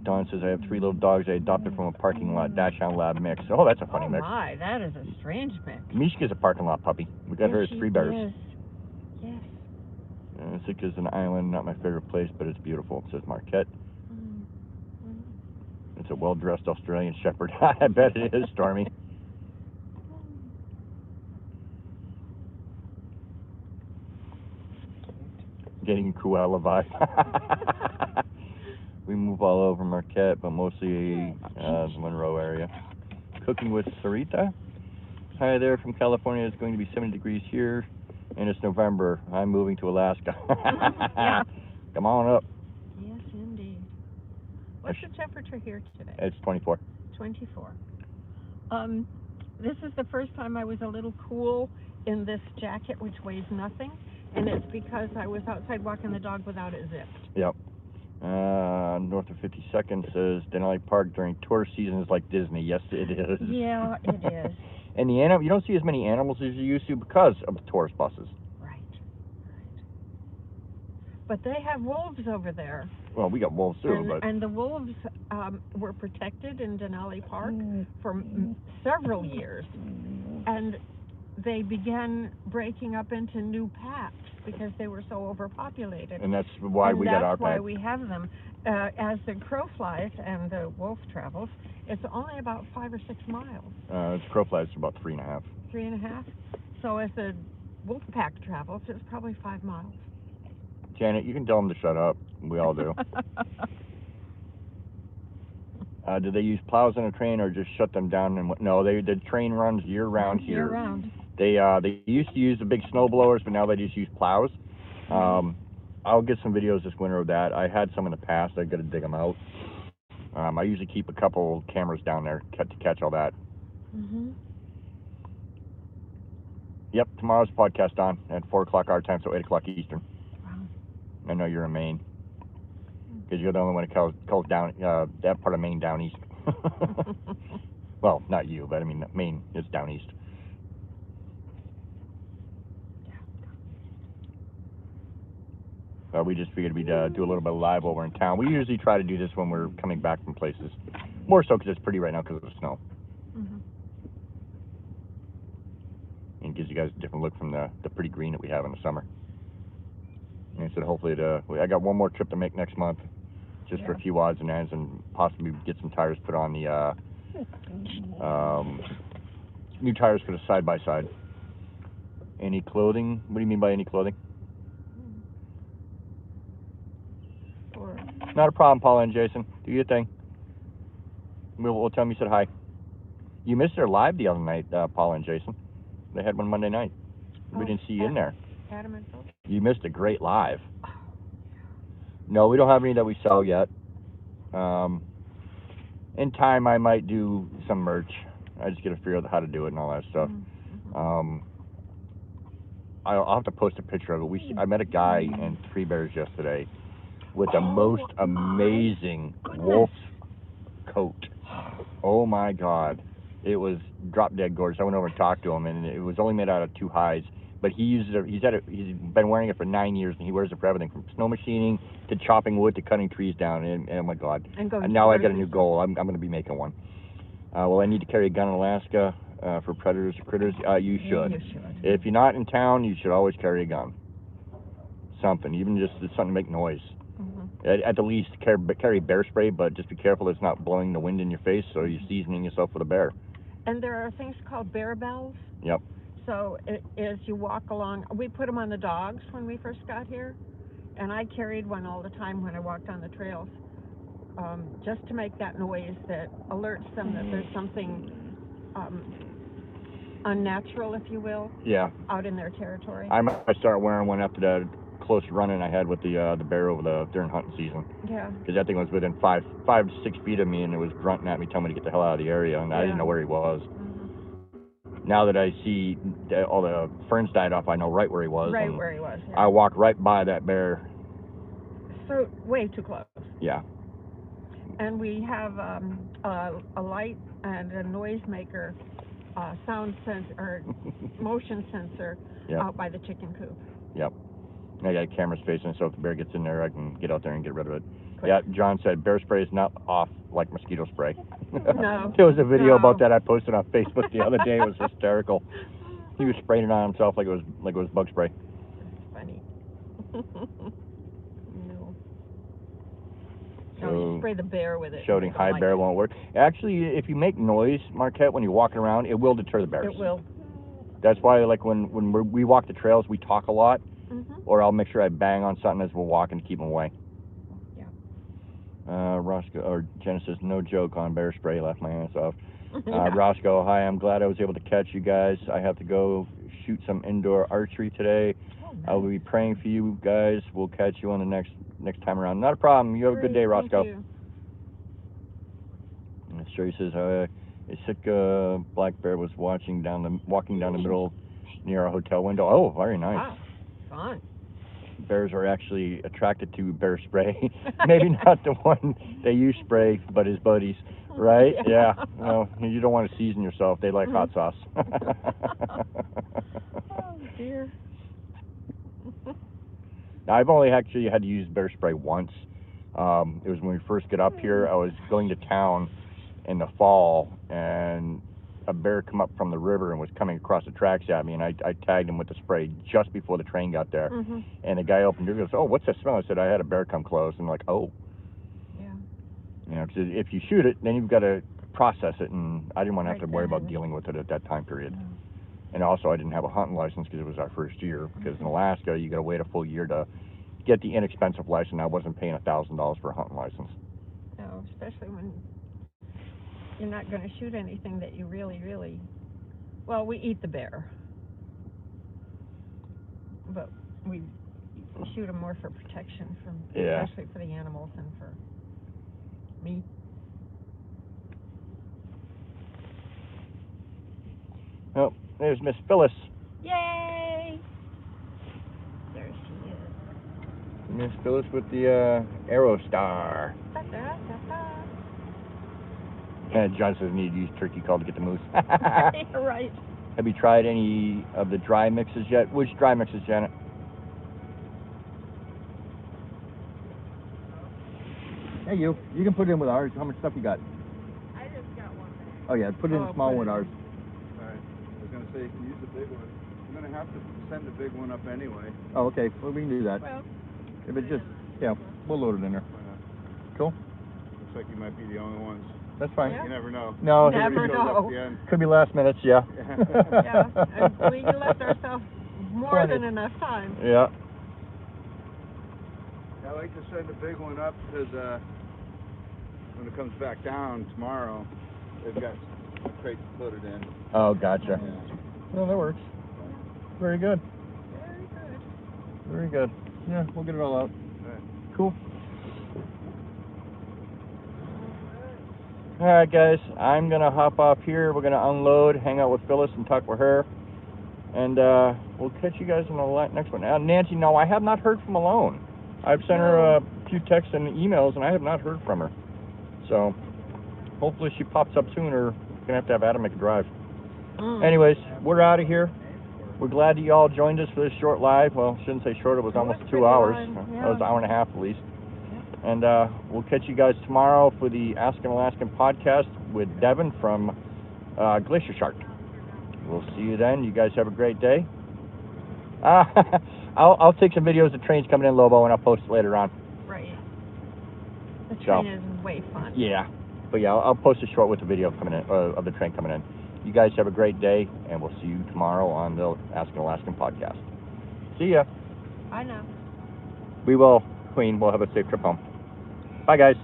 Dawn says, I have 3 little dogs I adopted from a parking lot Dachshund Lab mix. Oh, that's a funny mix. Oh my, that is a strange mix. Mishka's a parking lot puppy. We got her at Yes, 3 Bears. Yes. Sitka's an island, not my favorite place, but it's beautiful. It says Marquette. It's a well-dressed Australian Shepherd. I bet it is, Stormy. Getting koala vibe. We move all over Marquette, but mostly the Monroe area. Cooking with Sarita. Hi there from California. It's going to be 70 degrees here, and it's November. I'm moving to Alaska. Yeah. Come on up. Yes, indeed. What's the temperature here today? It's 24. 24. This is the first time I was a little cool in this jacket, which weighs nothing, and it's because I was outside walking the dog without it zipped. Yep. North of 52nd says Denali Park during tourist season is like Disney. Yes, it is. Yeah, it is. And you don't see as many animals as you used to because of the tourist buses. Right. But they have wolves over there. Well, we got wolves too, and the wolves were protected in Denali Park for several years, and they began breaking up into new packs because they were so overpopulated. And that's why we got our pack. That's why we have them. As the crow flies and the wolf travels, it's only about 5 or 6 miles. Crow flies about 3.5. 3.5. So as the wolf pack travels, it's probably 5 miles. Janet, you can tell them to shut up. We all do. Do they use plows on a train or just shut them down? No, the train runs year round here. Year round. They used to use the big snow blowers, but now they just use plows. I'll get some videos this winter of that. I had some in the past. I got to dig them out. I usually keep a couple cameras down there to catch all that. Yep, tomorrow's podcast on at 4 o'clock our time, so 8 o'clock Eastern. Wow. I know you're in Maine. Because you're the only one that calls down that part of Maine down east. Well, not you, but I mean Maine is down east. We just figured we'd do a little bit of live over in town. We usually try to do this when we're coming back from places. More so because it's pretty right now because of the snow. And it gives you guys a different look from the pretty green that we have in the summer. And so hopefully I got one more trip to make next month, just for a few odds and ends, and possibly get some tires put on the new tires for the side-by-side. Any clothing? What do you mean by any clothing? Not a problem, Paula and Jason. Do your thing. We'll tell them you said hi. You missed their live the other night, Paula and Jason. They had one Monday night. We didn't see you in there. Adam and Phil? You missed a great live. No, we don't have any that we sell yet. In time, I might do some merch. I just got to figure out how to do it and all that stuff. I'll have to post a picture of it. I met a guy in 3 Bears yesterday with the most amazing wolf coat. Oh my God. It was drop dead gorgeous. I went over and talked to him, and it was only made out of 2 hides. But he uses it. He's been wearing it for 9 years, and he wears it for everything from snow machining to chopping wood to cutting trees down. And oh my God! And now I got a new goal. I'm going to be making one. Well, I need to carry a gun in Alaska for predators or critters. You should. You should. If you're not in town, you should always carry a gun. Something, even just something to make noise. At the least, carry bear spray, but just be careful it's not blowing the wind in your face, so you're seasoning yourself with a bear. And there are things called bear bells. Yep. So as you walk along, we put them on the dogs when we first got here, and I carried one all the time when I walked on the trails, just to make that noise that alerts them that there's something unnatural, if you will, out in their territory. I might start wearing one after that close run-in I had with the bear during hunting season. Yeah. Because that thing was within 5 to 6 feet of me, and it was grunting at me, telling me to get the hell out of the area, and I didn't know where he was. Now that I see that all the ferns died off, I know right where he was. Right where he was. Yeah. I walked right by that bear. So way too close. Yeah. And we have a light and a noisemaker, sound sensor, or motion sensor Yep. out by the chicken coop. Yep. I got cameras facing, so if the bear gets in there, I can get out there and get rid of it. Quick. Yeah, John said bear spray is not off like mosquito spray. No. There was a video No. about that I posted on Facebook the other day. It was hysterical. He was spraying it on himself like it was bug spray. That's funny. No. So, No, you spray the bear with it. shouting They hi like bear it. won't work. Actually, if you make noise, Marquette, when you're walking around, it will deter the bears. It will. That's why, like when we walk the trails, we talk a lot, Mhm. or I'll make sure I bang on something as we're walking to keep them away. Yeah. Roscoe or Jenna says no joke on bear spray. Laughed my ass off. Yeah. Roscoe, hi. I'm glad I was able to catch you guys. I have to go shoot some indoor archery today. Oh, nice. I will be praying for you guys. We'll catch you on the next time around. Not a problem. You have a good day, Great, Roscoe. thank you. And Sherry says a sick black bear was walking down the middle near our hotel window. Oh, very nice. Wow. Fun. Bears are actually attracted to bear spray. Maybe not the one they use spray, but his buddies, right? Yeah. No, you don't want to season yourself. They like hot sauce. Oh, dear. Now, I've only actually had to use bear spray once. It was when we first got up here. I was going to town in the fall, and a bear come up from the river and was coming across the tracks at me, and I tagged him with the spray just before the train got there. Mhm. And the guy opened the door and goes, "Oh, what's that smell?" I said, "I had a bear come close." And I'm like, "Oh." Yeah. You know, 'cause if you shoot it, then you've got to process it, and I didn't want to have Right to worry about then. dealing with it at that time period. No. And also, I didn't have a hunting license because it was our first year. Because in Alaska, you got to wait a full year to get the inexpensive license. I wasn't paying $1,000 for a hunting license. No, especially when you're not going to shoot anything that you really. Well, we eat the bear, but we shoot them more for protection from, Yeah. especially for the animals and for me. Oh, there's Miss Phyllis. Yay! There she is. Miss Phyllis with the Arrow Star. And John says need to use turkey call to get the moose. Right. Have you tried any of the dry mixes yet? Which dry mixes, Janet? Hey, you can put it in with ours. How much stuff you got? I just got one. Oh yeah, put it in small put with it ours. All right. I was gonna say you can use the big one. I'm gonna have to send the big one up anyway. Oh, okay. Well, we can do that. Well, If it just, yeah, we'll load it in there. Cool. Looks like you might be the only ones. That's fine. Yeah. You never know. No, Never It goes up know. the end. could be last minutes, yeah. yeah, and we left ourselves more Plenty. than enough time. Yeah. I like to send the big one up because when it comes back down tomorrow, they've got a crate to put it in. Oh, gotcha. Yeah. Well, that works. Very good. Very good. Very good. Yeah, we'll get it all out. All right. Cool. All right, guys. I'm gonna hop off here. We're gonna unload, hang out with Phyllis, and talk with her, and we'll catch you guys in the next one. Now, Nancy, no, I have not heard from Malone. I've sent her a few texts and emails, and I have not heard from her. So hopefully she pops up soon, or we're gonna have Adam make a drive. Anyways, we're out of here. We're glad that you all joined us for this short live. Well, shouldn't say short. It was almost 2 pretty hours. long, It was an yeah. hour and a half at least. And we'll catch you guys tomorrow for the Ask an Alaskan podcast with Devin from Glacier Shark. We'll see you then. You guys have a great day. I'll take some videos of trains coming in, Lobo, and I'll post it later on. Right. The So- train is way fun. Yeah. But yeah, I'll post a short with the video coming in, of the train coming in. You guys have a great day, and we'll see you tomorrow on the Ask an Alaskan podcast. See ya. I know. We will, Queen. We'll have a safe trip home. Bye, guys.